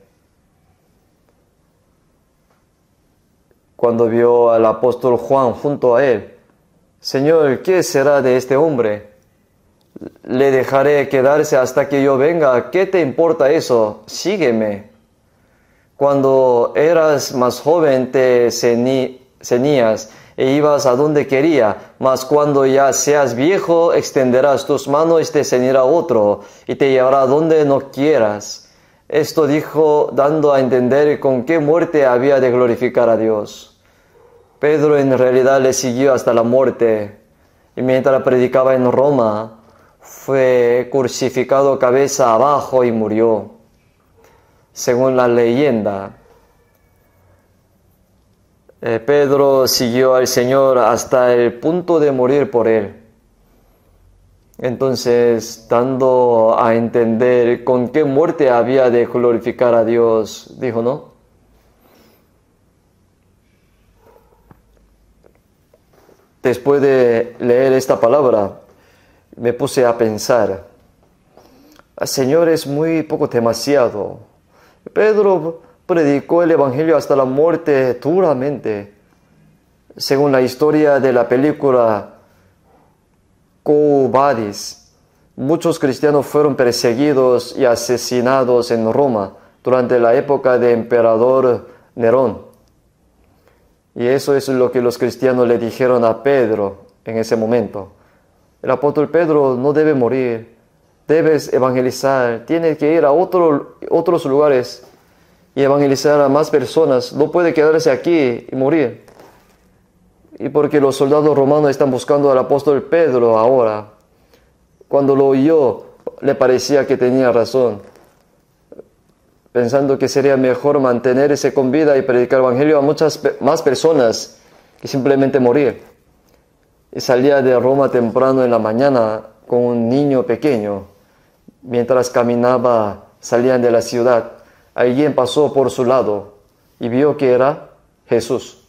Cuando vio al apóstol Juan junto a él, Señor, ¿qué será de este hombre? Le dejaré quedarse hasta que yo venga. ¿Qué te importa eso? Sígueme. Cuando eras más joven te ceñías e ibas a donde quería, mas cuando ya seas viejo extenderás tus manos y te ceñirá otro y te llevará a donde no quieras. Esto dijo dando a entender con qué muerte había de glorificar a Dios. Pedro en realidad le siguió hasta la muerte y mientras predicaba en Roma fue crucificado cabeza abajo y murió. Según la leyenda, Pedro siguió al Señor hasta el punto de morir por él. Entonces, dando a entender con qué muerte había de glorificar a Dios, dijo, ¿no? Después de leer esta palabra, me puse a pensar, Señor, es muy poco demasiado. Pedro predicó el evangelio hasta la muerte duramente. Según la historia de la película Quo Vadis, muchos cristianos fueron perseguidos y asesinados en Roma durante la época del emperador Nerón. Y eso es lo que los cristianos le dijeron a Pedro en ese momento. El apóstol Pedro no debe morir, debes evangelizar, tienes que ir a otros lugares y evangelizar a más personas, no puede quedarse aquí y morir. Y porque los soldados romanos están buscando al apóstol Pedro ahora. Cuando lo oyó, le parecía que tenía razón, pensando que sería mejor mantenerse con vida y predicar el evangelio a muchas más personas que simplemente morir. Y salía de Roma temprano en la mañana con un niño pequeño. Mientras caminaba, salían de la ciudad. Alguien pasó por su lado y vio que era Jesús.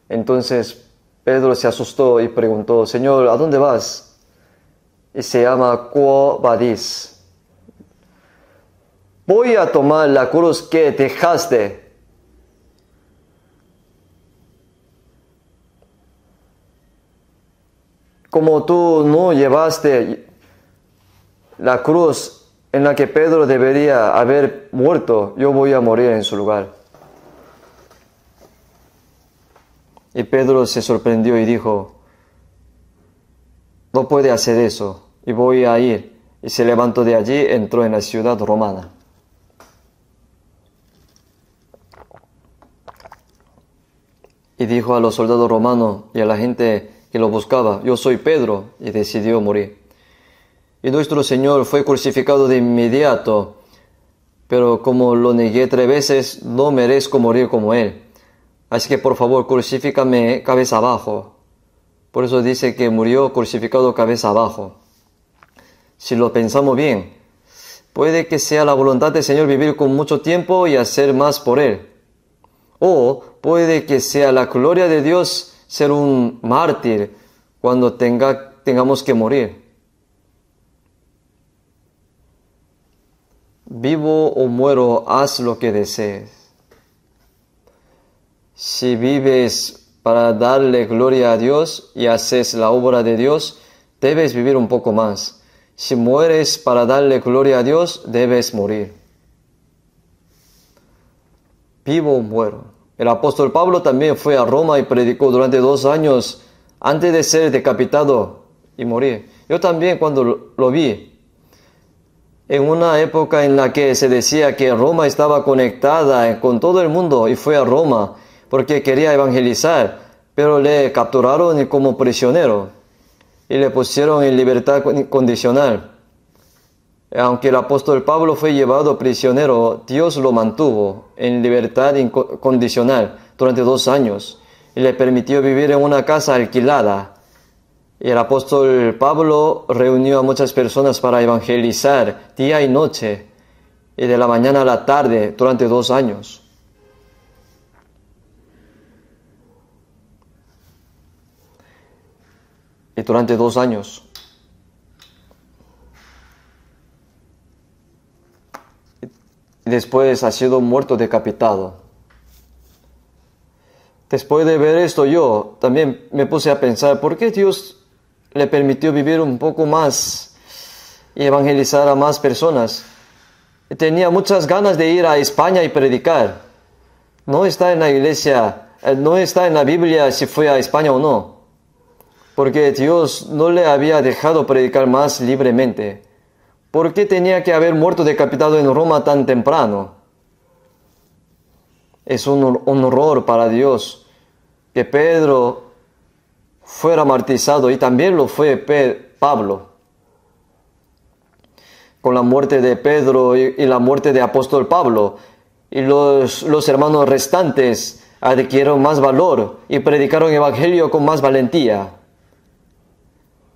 Entonces Pedro se asustó y preguntó, Señor, ¿a dónde vas? Y se llama Quo Vadis. Voy a tomar la cruz que dejaste. Como tú no llevaste la cruz en la que Pedro debería haber muerto, yo voy a morir en su lugar. Y Pedro se sorprendió y dijo, no puede hacer eso, y voy a ir. Y se levantó de allí, entró en la ciudad romana. Y dijo a los soldados romanos y a la gente que lo buscaba, yo soy Pedro, y decidió morir. Y nuestro Señor fue crucificado de inmediato, pero como lo negué 3 veces, no merezco morir como Él. Así que por favor, crucifícame cabeza abajo. Por eso dice que murió crucificado cabeza abajo. Si lo pensamos bien, puede que sea la voluntad del Señor vivir con mucho tiempo y hacer más por Él. O puede que sea la gloria de Dios ser un mártir cuando tengamos que morir. Vivo o muero, haz lo que desees. Si vives para darle gloria a Dios y haces la obra de Dios, debes vivir un poco más. Si mueres para darle gloria a Dios, debes morir. Vivo o muero. El apóstol Pablo también fue a Roma y predicó durante 2 años antes de ser decapitado y morir. Yo también cuando lo vi, en una época en la que se decía que Roma estaba conectada con todo el mundo, y fue a Roma porque quería evangelizar, pero le capturaron como prisionero y le pusieron en libertad condicional. Aunque el apóstol Pablo fue llevado prisionero, Dios lo mantuvo en libertad incondicional durante 2 años y le permitió vivir en una casa alquilada. Y el apóstol Pablo reunió a muchas personas para evangelizar día y noche, y de la mañana a la tarde durante 2 años. Y durante 2 años. Y después ha sido muerto, decapitado. Después de ver esto, yo también me puse a pensar, ¿por qué Dios le permitió vivir un poco más y evangelizar a más personas? Tenía muchas ganas de ir a España y predicar. No está en la iglesia, no está en la Biblia si fue a España o no, porque Dios no le había dejado predicar más libremente. ¿Por qué tenía que haber muerto decapitado en Roma tan temprano? Es un horror para Dios que Pedro fuera martirizado, y también lo fue Pablo. Con la muerte de Pedro y la muerte de apóstol Pablo, y los hermanos restantes adquirieron más valor y predicaron el evangelio con más valentía.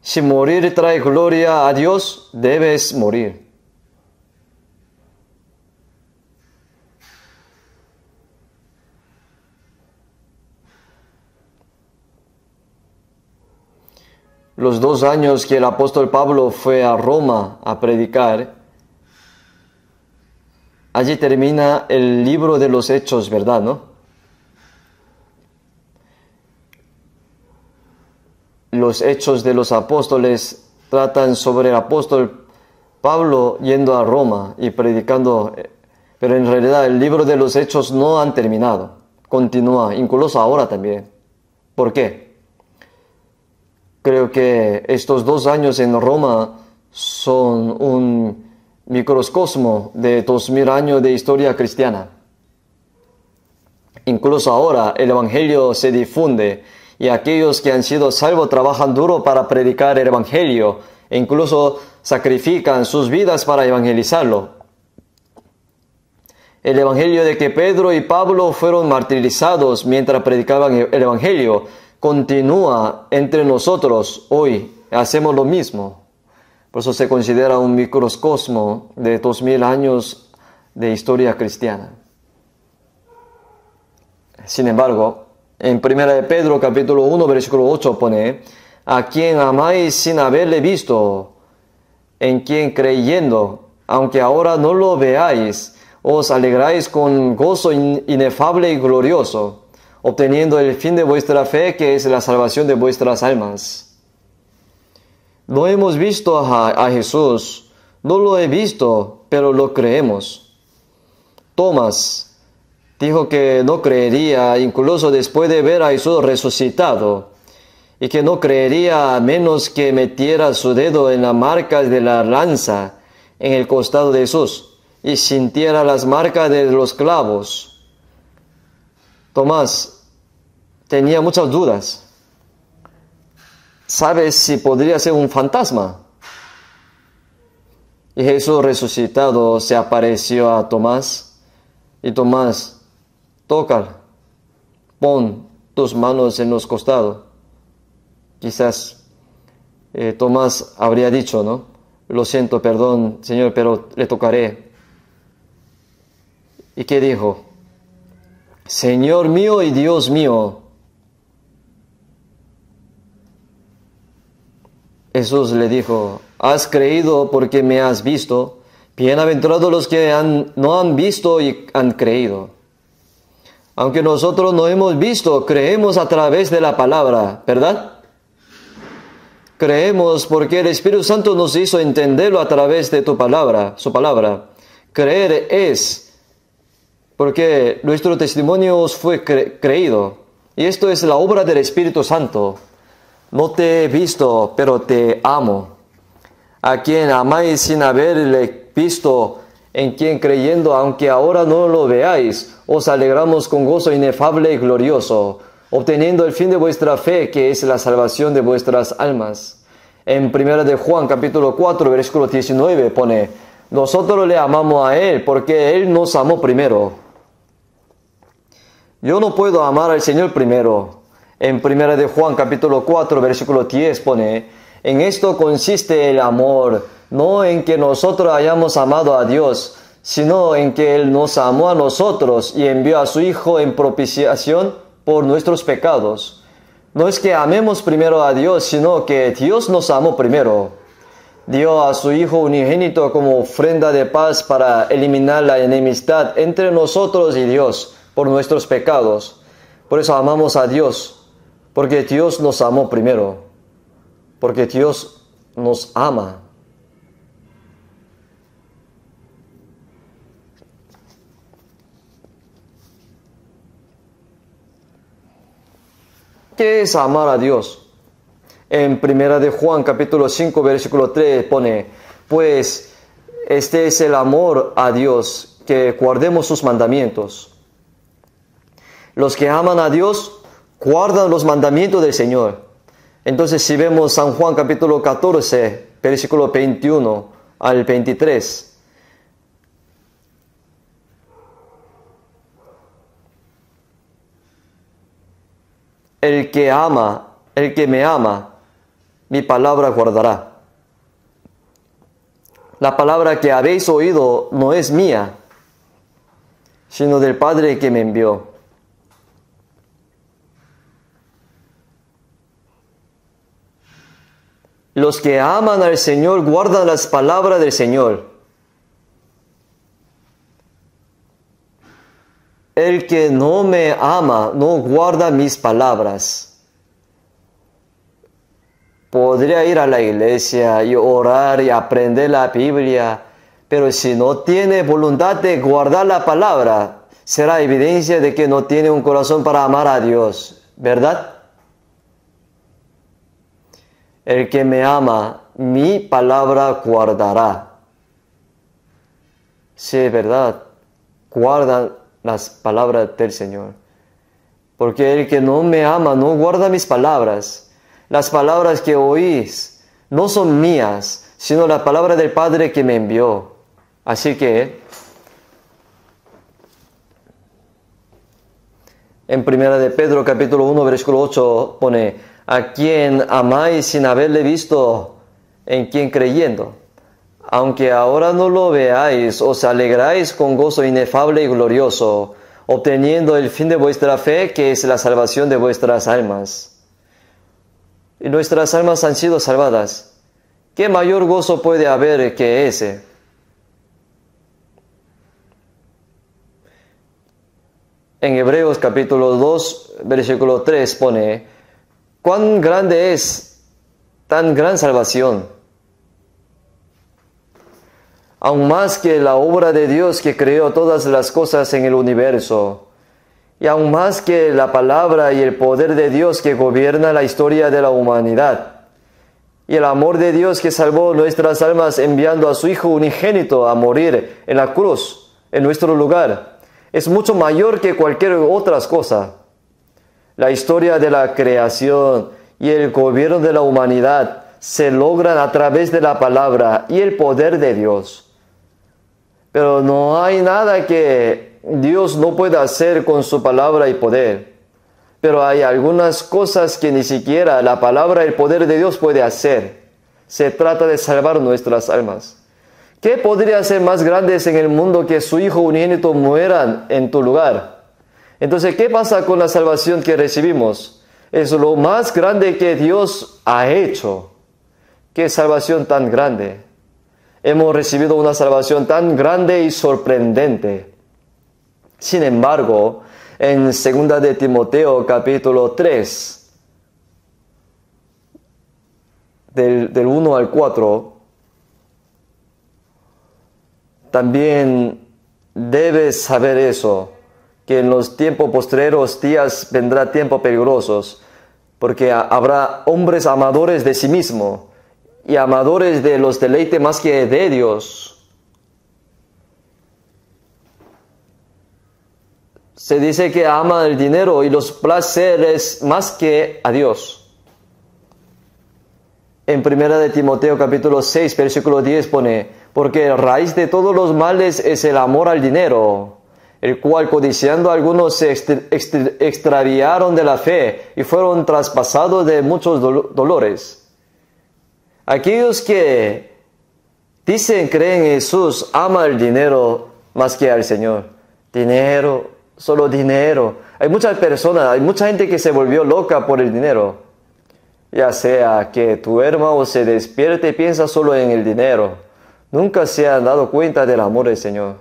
Si morir trae gloria a Dios, debes morir. Los 2 años que el apóstol Pablo fue a Roma a predicar, allí termina el libro de los Hechos, ¿verdad, no? Los Hechos de los Apóstoles tratan sobre el apóstol Pablo yendo a Roma y predicando, pero en realidad el libro de los Hechos no han terminado, continúa, incluso ahora también. ¿Por qué? Creo que estos 2 años en Roma son un microcosmo de 2000 años de historia cristiana. Incluso ahora el evangelio se difunde y aquellos que han sido salvos trabajan duro para predicar el evangelio e incluso sacrifican sus vidas para evangelizarlo. El evangelio de que Pedro y Pablo fueron martirizados mientras predicaban el evangelio continúa entre nosotros hoy. Hacemos lo mismo. Por eso se considera un microcosmo de 2000 años de historia cristiana. Sin embargo, en 1 de Pedro capítulo 1 versículo 8 pone: a quien amáis sin haberle visto, en quien creyendo, aunque ahora no lo veáis, os alegráis con gozo inefable y glorioso, obteniendo el fin de vuestra fe, que es la salvación de vuestras almas. No hemos visto a Jesús, no lo he visto, pero lo creemos. Tomás dijo que no creería incluso después de ver a Jesús resucitado, y que no creería a menos que metiera su dedo en las marcas de la lanza en el costado de Jesús y sintiera las marcas de los clavos. Tomás tenía muchas dudas. ¿Sabes si podría ser un fantasma? Y Jesús resucitado se apareció a Tomás, y Tomás: tócala, pon tus manos en los costados. quizás Tomás habría dicho, ¿no? Lo siento, perdón, Señor, pero le tocaré. ¿Y qué dijo? Señor mío y Dios mío. Jesús le dijo, has creído porque me has visto. Bienaventurados los que no han visto y han creído. Aunque nosotros no hemos visto, creemos a través de la palabra, ¿verdad? Creemos porque el Espíritu Santo nos hizo entenderlo a través de tu palabra, su palabra. Creer es porque nuestro testimonio os fue creído. Y esto es la obra del Espíritu Santo. No te he visto, pero te amo. A quien amáis sin haberle visto, en quien creyendo, aunque ahora no lo veáis, os alegramos con gozo inefable y glorioso, obteniendo el fin de vuestra fe, que es la salvación de vuestras almas. En 1 de Juan, capítulo 4, versículo 19, pone, nosotros le amamos a Él, porque Él nos amó primero. Yo no puedo amar al Señor primero. En 1 de Juan, capítulo 4, versículo 10, pone, en esto consiste el amor, no en que nosotros hayamos amado a Dios, sino en que Él nos amó a nosotros y envió a su Hijo en propiciación por nuestros pecados. No es que amemos primero a Dios, sino que Dios nos amó primero. Dio a su Hijo unigénito como ofrenda de paz para eliminar la enemistad entre nosotros y Dios por nuestros pecados. Por eso amamos a Dios, porque Dios nos amó primero, porque Dios nos ama. ¿Qué es amar a Dios? En 1 de Juan, capítulo 5, versículo 3, pone, pues este es el amor a Dios, que guardemos sus mandamientos. Los que aman a Dios guardan los mandamientos del Señor. Entonces, si vemos San Juan capítulo 14, versículo 21 al 23. El que me ama, mi palabra guardará. La palabra que habéis oído no es mía, sino del Padre que me envió. Los que aman al Señor guardan las palabras del Señor. El que no me ama no guarda mis palabras. Podría ir a la iglesia y orar y aprender la Biblia, pero si no tiene voluntad de guardar la palabra, será evidencia de que no tiene un corazón para amar a Dios, ¿verdad? El que me ama, mi palabra guardará. Sí, es verdad, guarda las palabras del Señor. Porque el que no me ama no guarda mis palabras. Las palabras que oís no son mías, sino la palabra del Padre que me envió. Así que, en 1 de Pedro capítulo 1, versículo 8, pone, a quien amáis sin haberle visto, en quien creyendo. Aunque ahora no lo veáis, os alegráis con gozo inefable y glorioso, obteniendo el fin de vuestra fe, que es la salvación de vuestras almas. Y nuestras almas han sido salvadas. ¿Qué mayor gozo puede haber que ese? En Hebreos capítulo 2, versículo 3 pone, ¿cuán grande es tan gran salvación? Aún más que la obra de Dios que creó todas las cosas en el universo, y aún más que la palabra y el poder de Dios que gobierna la historia de la humanidad, y el amor de Dios que salvó nuestras almas enviando a su Hijo unigénito a morir en la cruz, en nuestro lugar, es mucho mayor que cualquier otra cosa. La historia de la creación y el gobierno de la humanidad se logran a través de la palabra y el poder de Dios. Pero no hay nada que Dios no pueda hacer con su palabra y poder. Pero hay algunas cosas que ni siquiera la palabra, el poder de Dios puede hacer. Se trata de salvar nuestras almas. ¿Qué podría ser más grande en el mundo que su Hijo unigénito muera en tu lugar? Entonces, ¿qué pasa con la salvación que recibimos? Es lo más grande que Dios ha hecho. ¡Qué salvación tan grande! Hemos recibido una salvación tan grande y sorprendente. Sin embargo, en 2 de Timoteo capítulo 3, del 1 al 4, también debes saber eso, que en los tiempos postreros días vendrá tiempos peligrosos, porque habrá hombres amadores de sí mismo y amadores de los deleites más que de Dios. Se dice que ama el dinero y los placeres más que a Dios. En 1 de Timoteo capítulo 6, versículo 10 pone: porque la raíz de todos los males es el amor al dinero, el cual codiciando algunos se extraviaron de la fe y fueron traspasados de muchos dolores. Aquellos que dicen creen en Jesús aman el dinero más que al Señor. Dinero, solo dinero. Hay muchas personas, hay mucha gente que se volvió loca por el dinero. Ya sea que tu hermano se despierte y piensa solo en el dinero. Nunca se han dado cuenta del amor del Señor.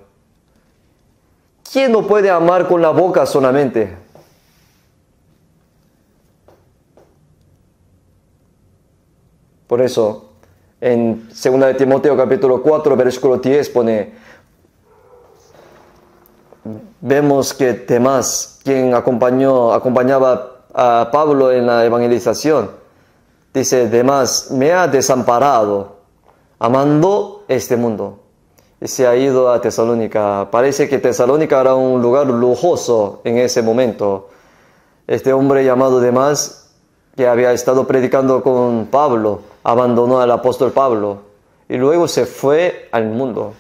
¿Quién no puede amar con la boca solamente? Por eso, en 2 de Timoteo capítulo 4, versículo 10 pone: vemos que Demas, quien acompañaba a Pablo en la evangelización, dice: Demas me ha desamparado, amando este mundo, y se ha ido a Tesalónica. Parece que Tesalónica era un lugar lujoso en ese momento. Este hombre llamado Demas, que había estado predicando con Pablo, abandonó al apóstol Pablo y luego se fue al mundo.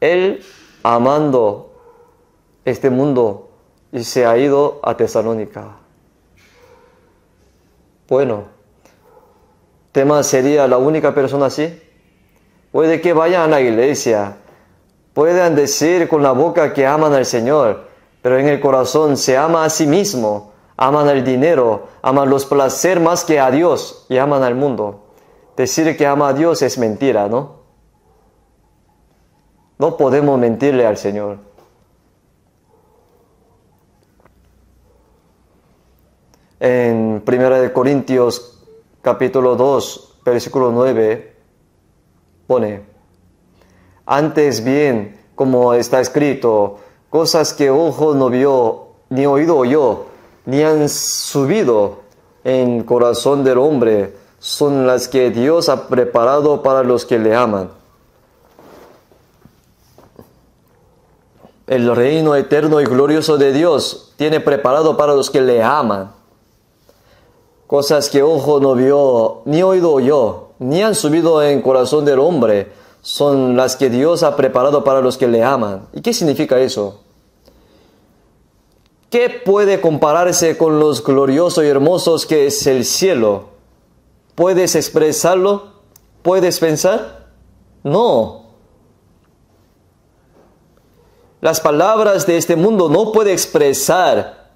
Él amando este mundo y se ha ido a Tesalónica. Bueno, Demas sería la única persona así. Puede que vayan a la iglesia, puedan decir con la boca que aman al Señor, pero en el corazón se ama a sí mismo, aman el dinero, aman los placeres más que a Dios y aman al mundo. Decir que ama a Dios es mentira, ¿no? No podemos mentirle al Señor. En 1 Corintios capítulo 2, versículo 9, pone: antes bien, como está escrito, cosas que ojo no vio, ni oído oyó, ni han subido en corazón del hombre, son las que Dios ha preparado para los que le aman. El reino eterno y glorioso de Dios tiene preparado para los que le aman. Cosas que ojo no vio, ni oído oyó, ni han subido en corazón del hombre, son las que Dios ha preparado para los que le aman. ¿Y qué significa eso? ¿Qué puede compararse con los gloriosos y hermosos que es el cielo? ¿Puedes expresarlo? ¿Puedes pensar? No. Las palabras de este mundo no pueden expresar,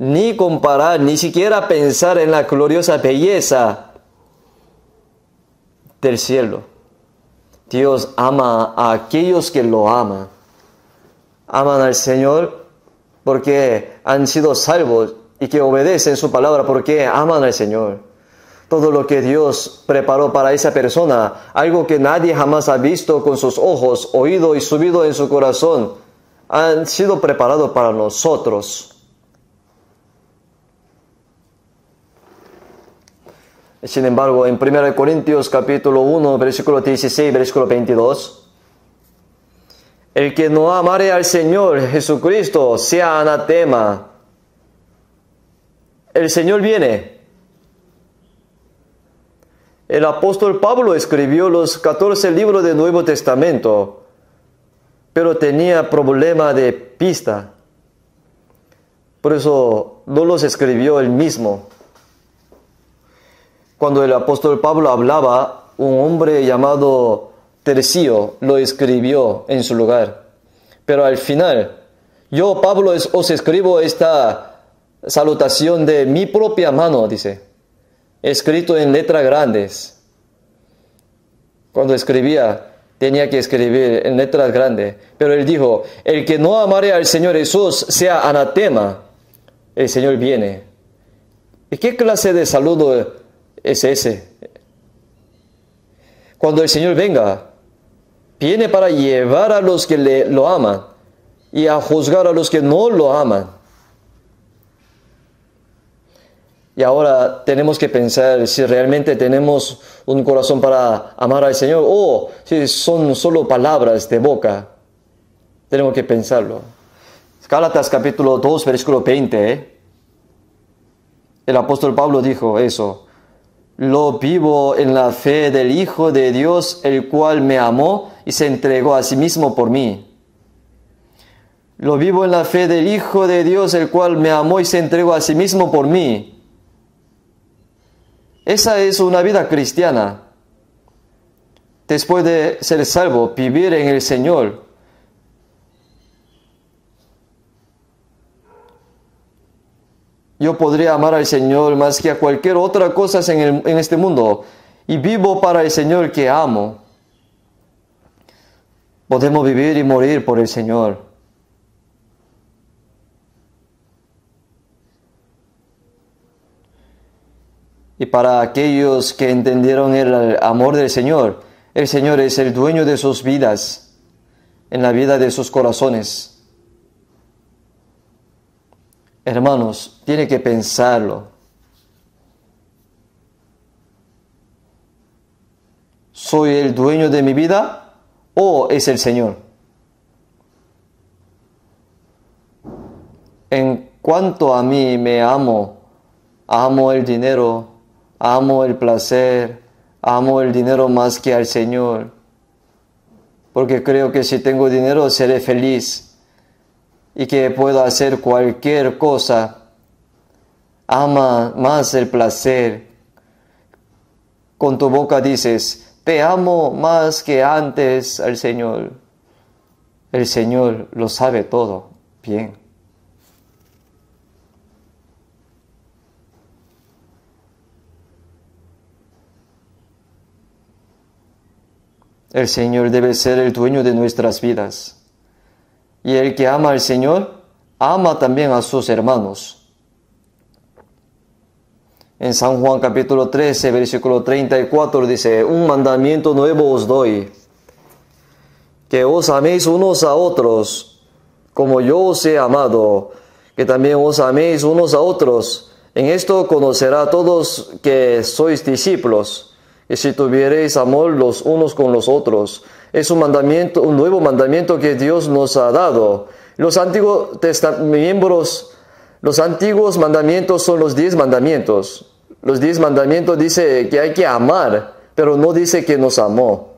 ni comparar, ni siquiera pensar en la gloriosa belleza del cielo. Dios ama a aquellos que lo aman. Aman al Señor porque han sido salvos y que obedecen su palabra porque aman al Señor. Todo lo que Dios preparó para esa persona, algo que nadie jamás ha visto con sus ojos, oído y subido en su corazón, han sido preparados para nosotros. Sin embargo, en 1 Corintios capítulo 1, versículo 16, versículo 22, el que no amare al Señor Jesucristo sea anatema. El Señor viene. El apóstol Pablo escribió los 14 libros del Nuevo Testamento, pero tenía problema de pista. Por eso no los escribió él mismo. Cuando el apóstol Pablo hablaba, un hombre llamado Tercio lo escribió en su lugar. Pero al final, yo, Pablo, os escribo esta salutación de mi propia mano, dice, escrito en letras grandes. Cuando escribía, tenía que escribir en letras grandes. Pero él dijo, el que no amare al Señor Jesús sea anatema. El Señor viene. ¿Y qué clase de saludo es ese? Cuando el Señor venga, viene para llevar a los que lo aman y a juzgar a los que no lo aman. Y ahora tenemos que pensar si realmente tenemos un corazón para amar al Señor o si son solo palabras de boca. Tenemos que pensarlo. Gálatas capítulo 2, versículo 20. El apóstol Pablo dijo eso. Lo vivo en la fe del Hijo de Dios, el cual me amó y se entregó a sí mismo por mí. Lo vivo en la fe del Hijo de Dios, el cual me amó y se entregó a sí mismo por mí. Esa es una vida cristiana. Después de ser salvo, vivir en el Señor. Yo podría amar al Señor más que a cualquier otra cosa en este mundo. Y vivo para el Señor que amo. Podemos vivir y morir por el Señor. Y para aquellos que entendieron el amor del Señor, el Señor es el dueño de sus vidas, en la vida de sus corazones. Hermanos, tiene que pensarlo. ¿Soy el dueño de mi vida o es el Señor? En cuanto a mí me amo el dinero, amo el placer, amo el dinero más que al Señor. Porque creo que si tengo dinero seré feliz. Y que puedo hacer cualquier cosa. Ama más el placer. Con tu boca dices, te amo más que antes al Señor. El Señor lo sabe todo bien. El Señor debe ser el dueño de nuestras vidas. Y el que ama al Señor, ama también a sus hermanos. En San Juan capítulo 13, versículo 34 dice, un mandamiento nuevo os doy, que os améis unos a otros, como yo os he amado, que también os améis unos a otros. En esto conocerá a todos que sois discípulos, y si tuviereis amor los unos con los otros. Es un mandamiento, un nuevo mandamiento que Dios nos ha dado. Los antiguos mandamientos son los 10 mandamientos. Los 10 mandamientos dice que hay que amar, pero no dice que nos amó.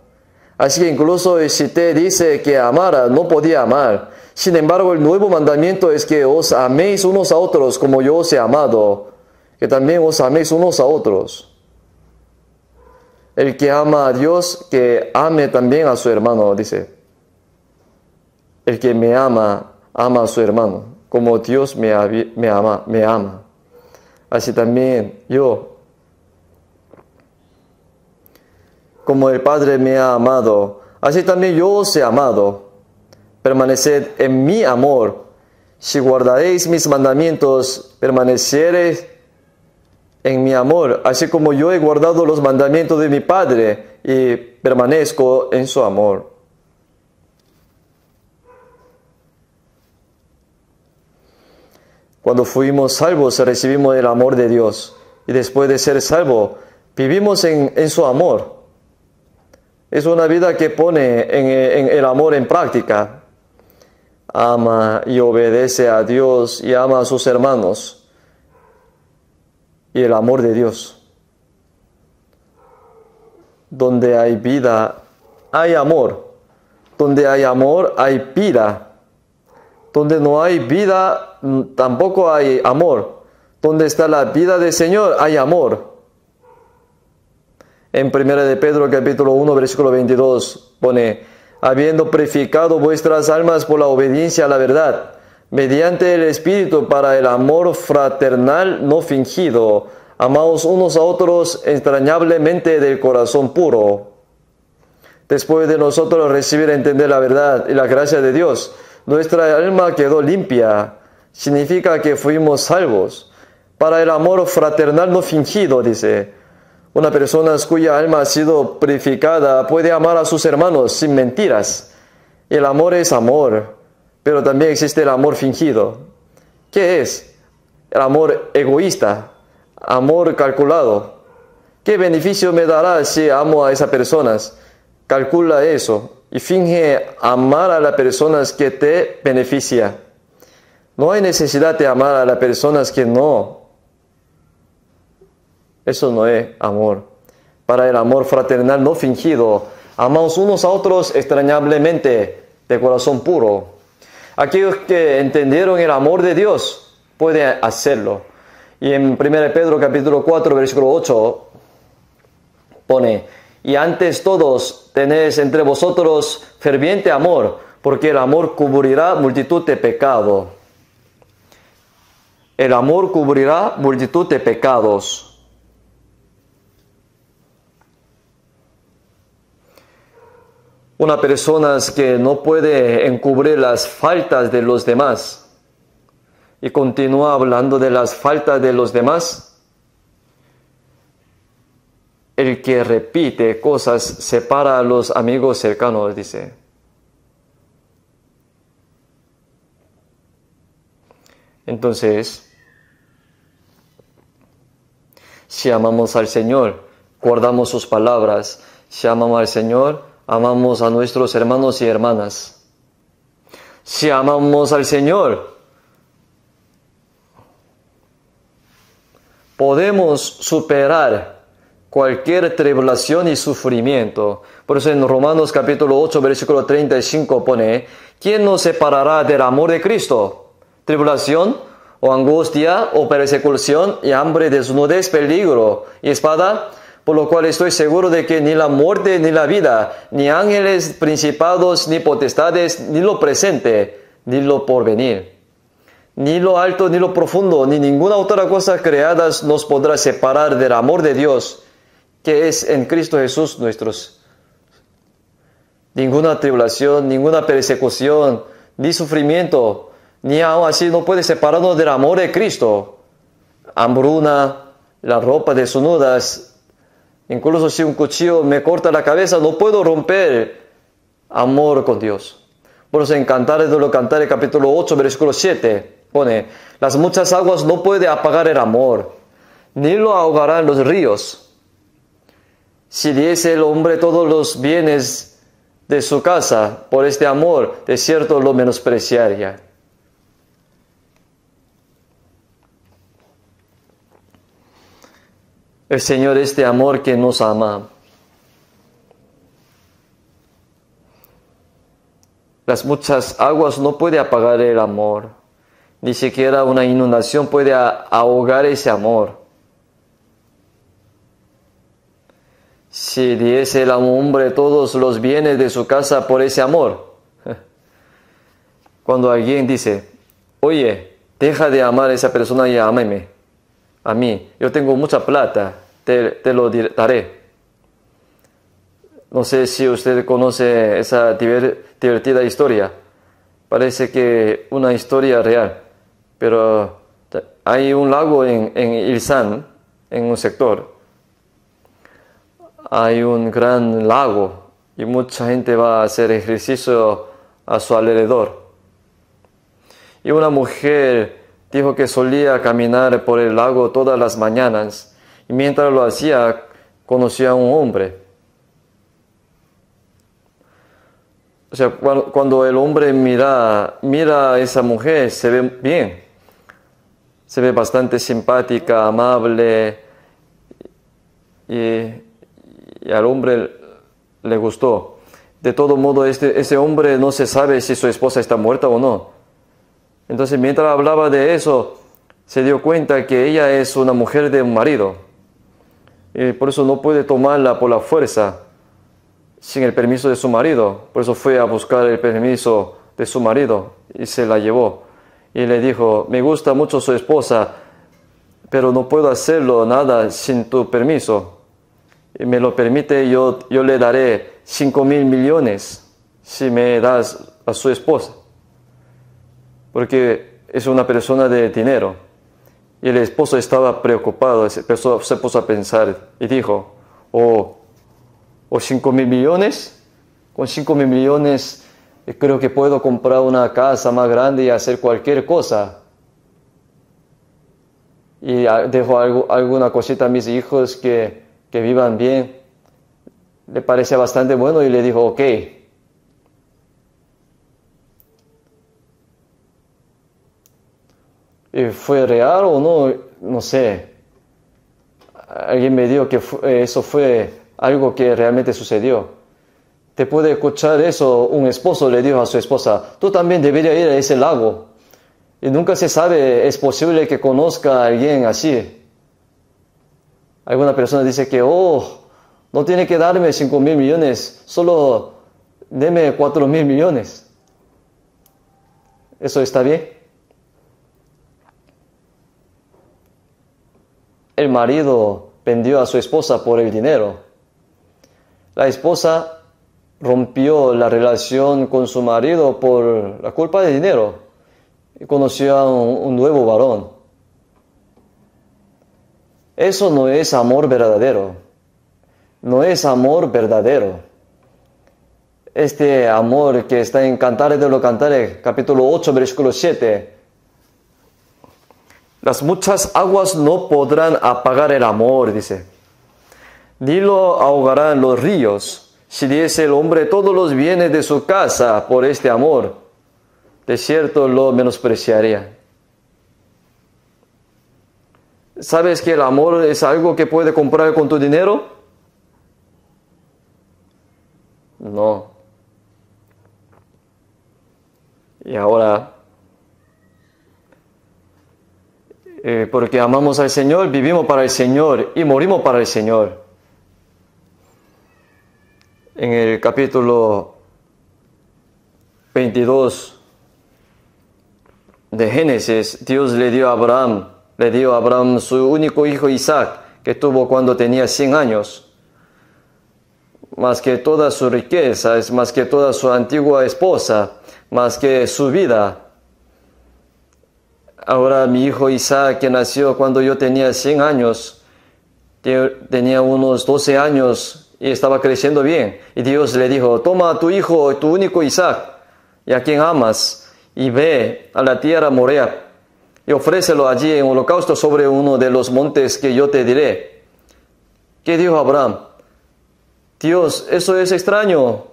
Así que incluso si te dice que amara, no podía amar. Sin embargo, el nuevo mandamiento es que os améis unos a otros como yo os he amado, que también os améis unos a otros. El que ama a Dios, que ame también a su hermano, dice. El que me ama, ama a su hermano, como Dios me ama. Así también yo, como el Padre me ha amado, así también yo os he amado. Permaneced en mi amor. Si guardaréis mis mandamientos, permaneceréis en mi amor, así como yo he guardado los mandamientos de mi Padre y permanezco en su amor. Cuando fuimos salvos, recibimos el amor de Dios. Y después de ser salvos, vivimos en su amor. Es una vida que pone en el amor en práctica. Ama y obedece a Dios y ama a sus hermanos. Y el amor de Dios. Donde hay vida, hay amor. Donde hay amor, hay vida. Donde no hay vida, tampoco hay amor. Donde está la vida del Señor, hay amor. En 1 de Pedro capítulo 1 versículo 22 pone: habiendo purificado vuestras almas por la obediencia a la verdad, mediante el Espíritu para el amor fraternal no fingido, amaos unos a otros entrañablemente del corazón puro. Después de nosotros recibir y entender la verdad y la gracia de Dios, nuestra alma quedó limpia. Significa que fuimos salvos. Para el amor fraternal no fingido, dice. Una persona cuya alma ha sido purificada puede amar a sus hermanos sin mentiras. El amor es amor, pero también existe el amor fingido. ¿Qué es? El amor egoísta, amor calculado. ¿Qué beneficio me dará si amo a esas personas? Calcula eso y finge amar a las personas que te benefician. No hay necesidad de amar a las personas que no. Eso no es amor. Para el amor fraternal no fingido, amamos unos a otros extrañablemente, de corazón puro. Aquellos que entendieron el amor de Dios pueden hacerlo. Y en 1 Pedro capítulo 4 versículo 8 pone: y antes todos tenéis entre vosotros ferviente amor, porque el amor cubrirá multitud de pecado. El amor cubrirá multitud de pecados. Una persona que no puede encubrir las faltas de los demás y continúa hablando de las faltas de los demás, el que repite cosas separa a los amigos cercanos, dice. Entonces, si amamos al Señor, guardamos sus palabras. Si amamos al Señor, amamos a nuestros hermanos y hermanas. Si amamos al Señor, podemos superar cualquier tribulación y sufrimiento. Por eso en Romanos capítulo 8, versículo 35 pone: ¿quién nos separará del amor de Cristo? ¿Tribulación, o angustia, o persecución, y hambre, desnudez, peligro, y espada? Por lo cual estoy seguro de que ni la muerte, ni la vida, ni ángeles, principados, ni potestades, ni lo presente, ni lo porvenir, ni lo alto, ni lo profundo, ni ninguna otra cosa creada nos podrá separar del amor de Dios, que es en Cristo Jesús nuestros. Ninguna tribulación, ninguna persecución, ni sufrimiento, ni aún así no puede separarnos del amor de Cristo. Hambruna, las ropas desnudas. Incluso si un cuchillo me corta la cabeza, no puedo romper amor con Dios. Por eso en Cantares de los Cantares, capítulo 8, versículo 7, pone: las muchas aguas no pueden apagar el amor, ni lo ahogarán los ríos. Si diese el hombre todos los bienes de su casa, por este amor, de cierto lo menospreciaría. El Señor es este amor que nos ama. Las muchas aguas no pueden apagar el amor. Ni siquiera una inundación puede ahogar ese amor. Si diese el hombre todos los bienes de su casa por ese amor. Cuando alguien dice: oye, deja de amar a esa persona y ámame a mí, yo tengo mucha plata, te lo daré. No sé si usted conoce esa divertida historia. Parece que una historia real, pero hay un lago en Ilsan, en un sector. Hay un gran lago y mucha gente va a hacer ejercicio a su alrededor. Y una mujer dijo que solía caminar por el lago todas las mañanas y mientras lo hacía conoció a un hombre. O sea, cuando el hombre mira a esa mujer, se ve bien. Se ve bastante simpática, amable y al hombre le gustó. De todo modo, ese hombre no se sabe si su esposa está muerta o no. Entonces, mientras hablaba de eso, se dio cuenta que ella es una mujer de un marido. Y por eso no puede tomarla por la fuerza, sin el permiso de su marido. Por eso fue a buscar el permiso de su marido y se la llevó. Y le dijo, me gusta mucho su esposa, pero no puedo hacerlo nada sin tu permiso. Y me lo permite, yo le daré 5.000 millones si me das a su esposa. Porque es una persona de dinero. Y el esposo estaba preocupado, se puso a pensar y dijo, ¿o 5.000 millones? Con 5.000 millones creo que puedo comprar una casa más grande y hacer cualquier cosa. Y dejo alguna cosita a mis hijos que vivan bien. Le parecía bastante bueno y le dijo, ok. ¿Y fue real o no? No sé. Alguien me dijo que eso fue algo que realmente sucedió. Te puede escuchar eso, un esposo le dijo a su esposa, tú también deberías ir a ese lago. Y nunca se sabe, es posible que conozca a alguien así. Alguna persona dice que, no tiene que darme 5.000 millones, solo deme 4.000 millones. ¿Eso está bien? El marido vendió a su esposa por el dinero. La esposa rompió la relación con su marido por la culpa del dinero y conoció a un nuevo varón. Eso no es amor verdadero. No es amor verdadero. Este amor que está en Cantares de los Cantares, capítulo 8, versículo 7. Las muchas aguas no podrán apagar el amor, dice. Ni lo ahogarán los ríos. Si diese el hombre todos los bienes de su casa por este amor, de cierto lo menospreciaría. ¿Sabes que el amor es algo que puede comprar con tu dinero? No. Y ahora, porque amamos al Señor, vivimos para el Señor y morimos para el Señor. En el capítulo 22 de Génesis, Dios le dio a Abraham su único hijo Isaac, que tuvo cuando tenía 100 años. Más que toda su riqueza, es más que toda su antigua esposa, más que su vida. Ahora mi hijo Isaac, que nació cuando yo tenía 100 años, tenía unos 12 años y estaba creciendo bien. Y Dios le dijo, toma a tu hijo, tu único Isaac, y a quien amas, y ve a la tierra Moria, y ofrécelo allí en holocausto sobre uno de los montes que yo te diré. ¿Qué dijo Abraham? Dios, eso es extraño.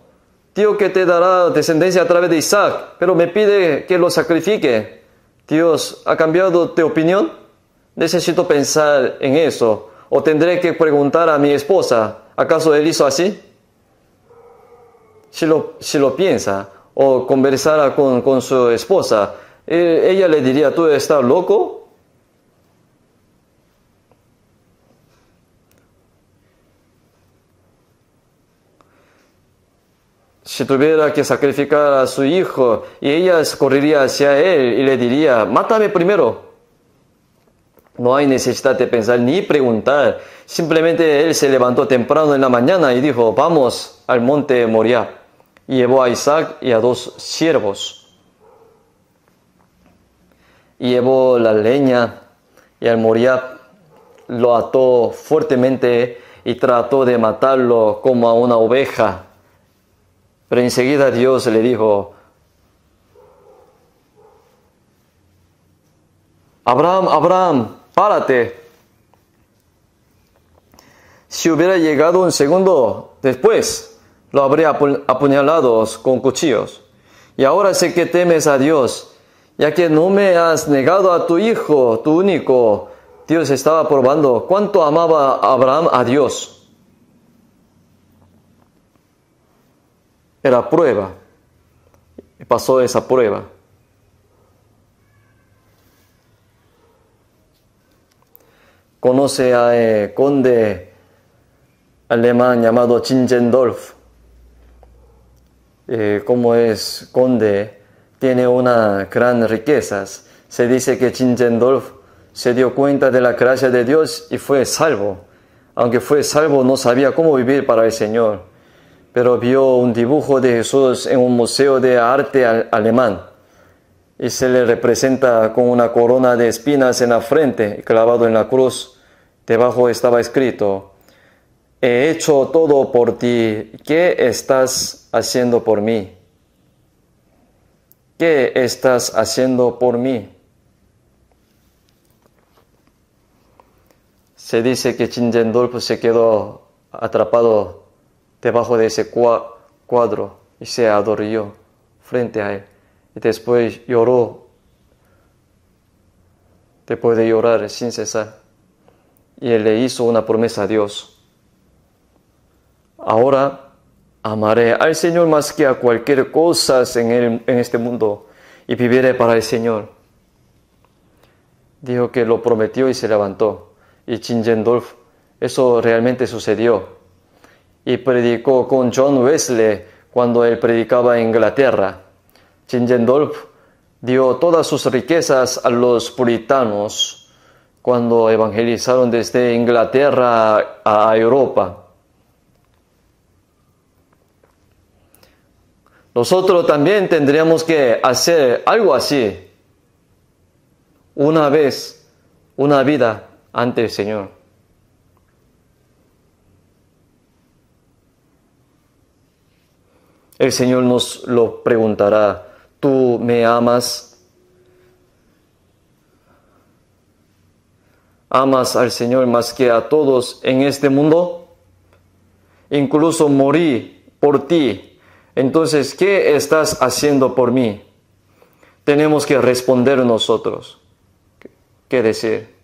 Dios que te dará descendencia a través de Isaac, pero me pide que lo sacrifique. Dios, ¿ha cambiado de opinión? Necesito pensar en eso. ¿O tendré que preguntar a mi esposa, ¿acaso él hizo así? Si lo piensa, o conversara con su esposa, ella le diría, ¿tú estás loco? Si tuviera que sacrificar a su hijo y ella correría hacia él y le diría, mátame primero. No hay necesidad de pensar ni preguntar. Simplemente él se levantó temprano en la mañana y dijo, vamos al monte Moria. Y llevó a Isaac y a 2 siervos. Y llevó la leña y al Moria lo ató fuertemente y trató de matarlo como a una oveja. Pero enseguida Dios le dijo, Abraham, Abraham, párate. Si hubiera llegado un segundo después, lo habría apuñalado con cuchillos. Y ahora sé que temes a Dios, ya que no me has negado a tu hijo, tu único. Dios estaba probando cuánto amaba Abraham a Dios. Era prueba. Y pasó esa prueba. conoce a conde alemán llamado Zinzendorf. Como es conde, tiene una gran riquezas. Se dice que Zinzendorf se dio cuenta de la gracia de Dios y fue salvo. Aunque fue salvo, no sabía cómo vivir para el Señor. Pero vio un dibujo de Jesús en un museo de arte alemán. Y se le representa con una corona de espinas en la frente, clavado en la cruz. Debajo estaba escrito: he hecho todo por ti. ¿Qué estás haciendo por mí? ¿Qué estás haciendo por mí? Se dice que Zinzendorf se quedó atrapado debajo de ese cuadro y se adoró frente a él. Y después lloró, después de llorar sin cesar. Y él le hizo una promesa a Dios: ahora amaré al Señor más que a cualquier cosa en este mundo y viviré para el Señor. Dijo que lo prometió y se levantó. Y Zinzendorf, eso realmente sucedió. Y predicó con John Wesley cuando él predicaba en Inglaterra. Zinzendorf dio todas sus riquezas a los puritanos cuando evangelizaron desde Inglaterra a Europa. Nosotros también tendríamos que hacer algo así. Una vez, una vida ante el Señor. El Señor nos lo preguntará: ¿tú me amas? ¿Amas al Señor más que a todos en este mundo? Incluso morí por ti. Entonces, ¿qué estás haciendo por mí? Tenemos que responder nosotros. ¿Qué decir?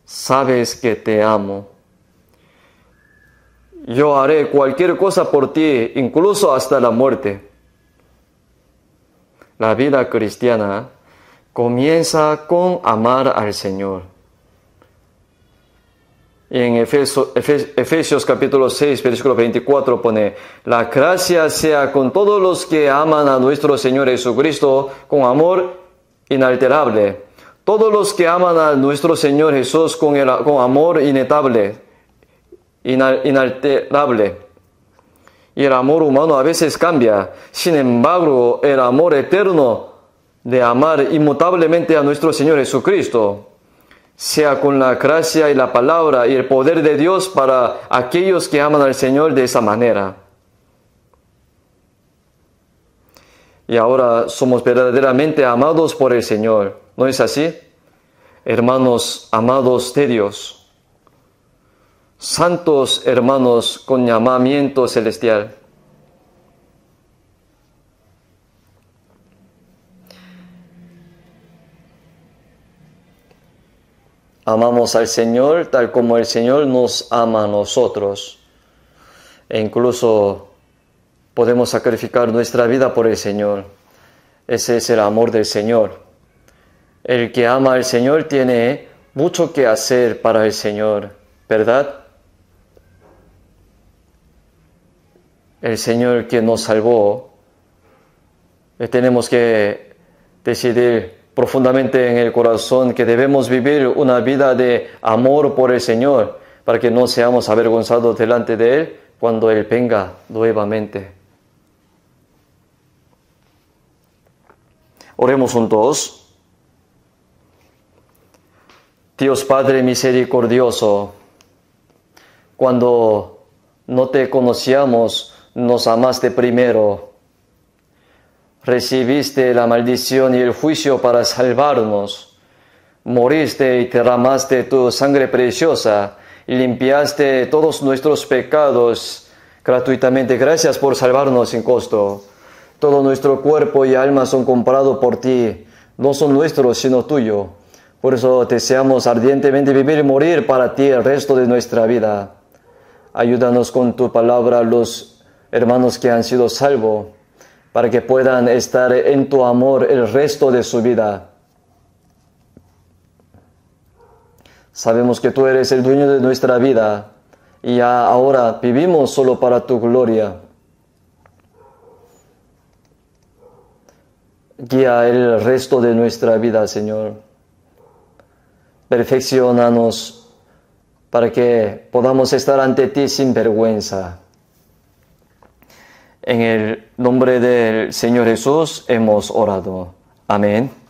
Sabes que te amo. Yo haré cualquier cosa por ti, incluso hasta la muerte. La vida cristiana comienza con amar al Señor. Y en Efesios capítulo 6, versículo 24 pone: la gracia sea con todos los que aman a nuestro Señor Jesucristo con amor inalterable. Todos los que aman a nuestro Señor Jesús con amor inalterable. Y el amor humano a veces cambia. Sin embargo, el amor eterno de amar inmutablemente a nuestro Señor Jesucristo, sea con la gracia y la palabra y el poder de Dios para aquellos que aman al Señor de esa manera. Y ahora somos verdaderamente amados por el Señor. ¿No es así? Hermanos amados de Dios, santos hermanos con llamamiento celestial. Amamos al Señor tal como el Señor nos ama a nosotros. E incluso podemos sacrificar nuestra vida por el Señor. Ese es el amor del Señor. El que ama al Señor tiene mucho que hacer para el Señor, ¿verdad? El Señor que nos salvó, tenemos que decidir profundamente en el corazón que debemos vivir una vida de amor por el Señor, para que no seamos avergonzados delante de Él cuando Él venga nuevamente. Oremos juntos. Dios Padre misericordioso, cuando no te conocíamos, nos amaste primero. Recibiste la maldición y el juicio para salvarnos. Moriste y derramaste tu sangre preciosa y limpiaste todos nuestros pecados gratuitamente. Gracias por salvarnos sin costo. Todo nuestro cuerpo y alma son comprados por ti. No son nuestros, sino tuyo. Por eso deseamos ardientemente vivir y morir para ti el resto de nuestra vida. Ayúdanos con tu palabra a los hermanos que han sido salvos, para que puedan estar en tu amor el resto de su vida. Sabemos que tú eres el dueño de nuestra vida y ya ahora vivimos solo para tu gloria. Guía el resto de nuestra vida, Señor. Perfecciónanos para que podamos estar ante ti sin vergüenza. En el nombre del Señor Jesús hemos orado. Amén.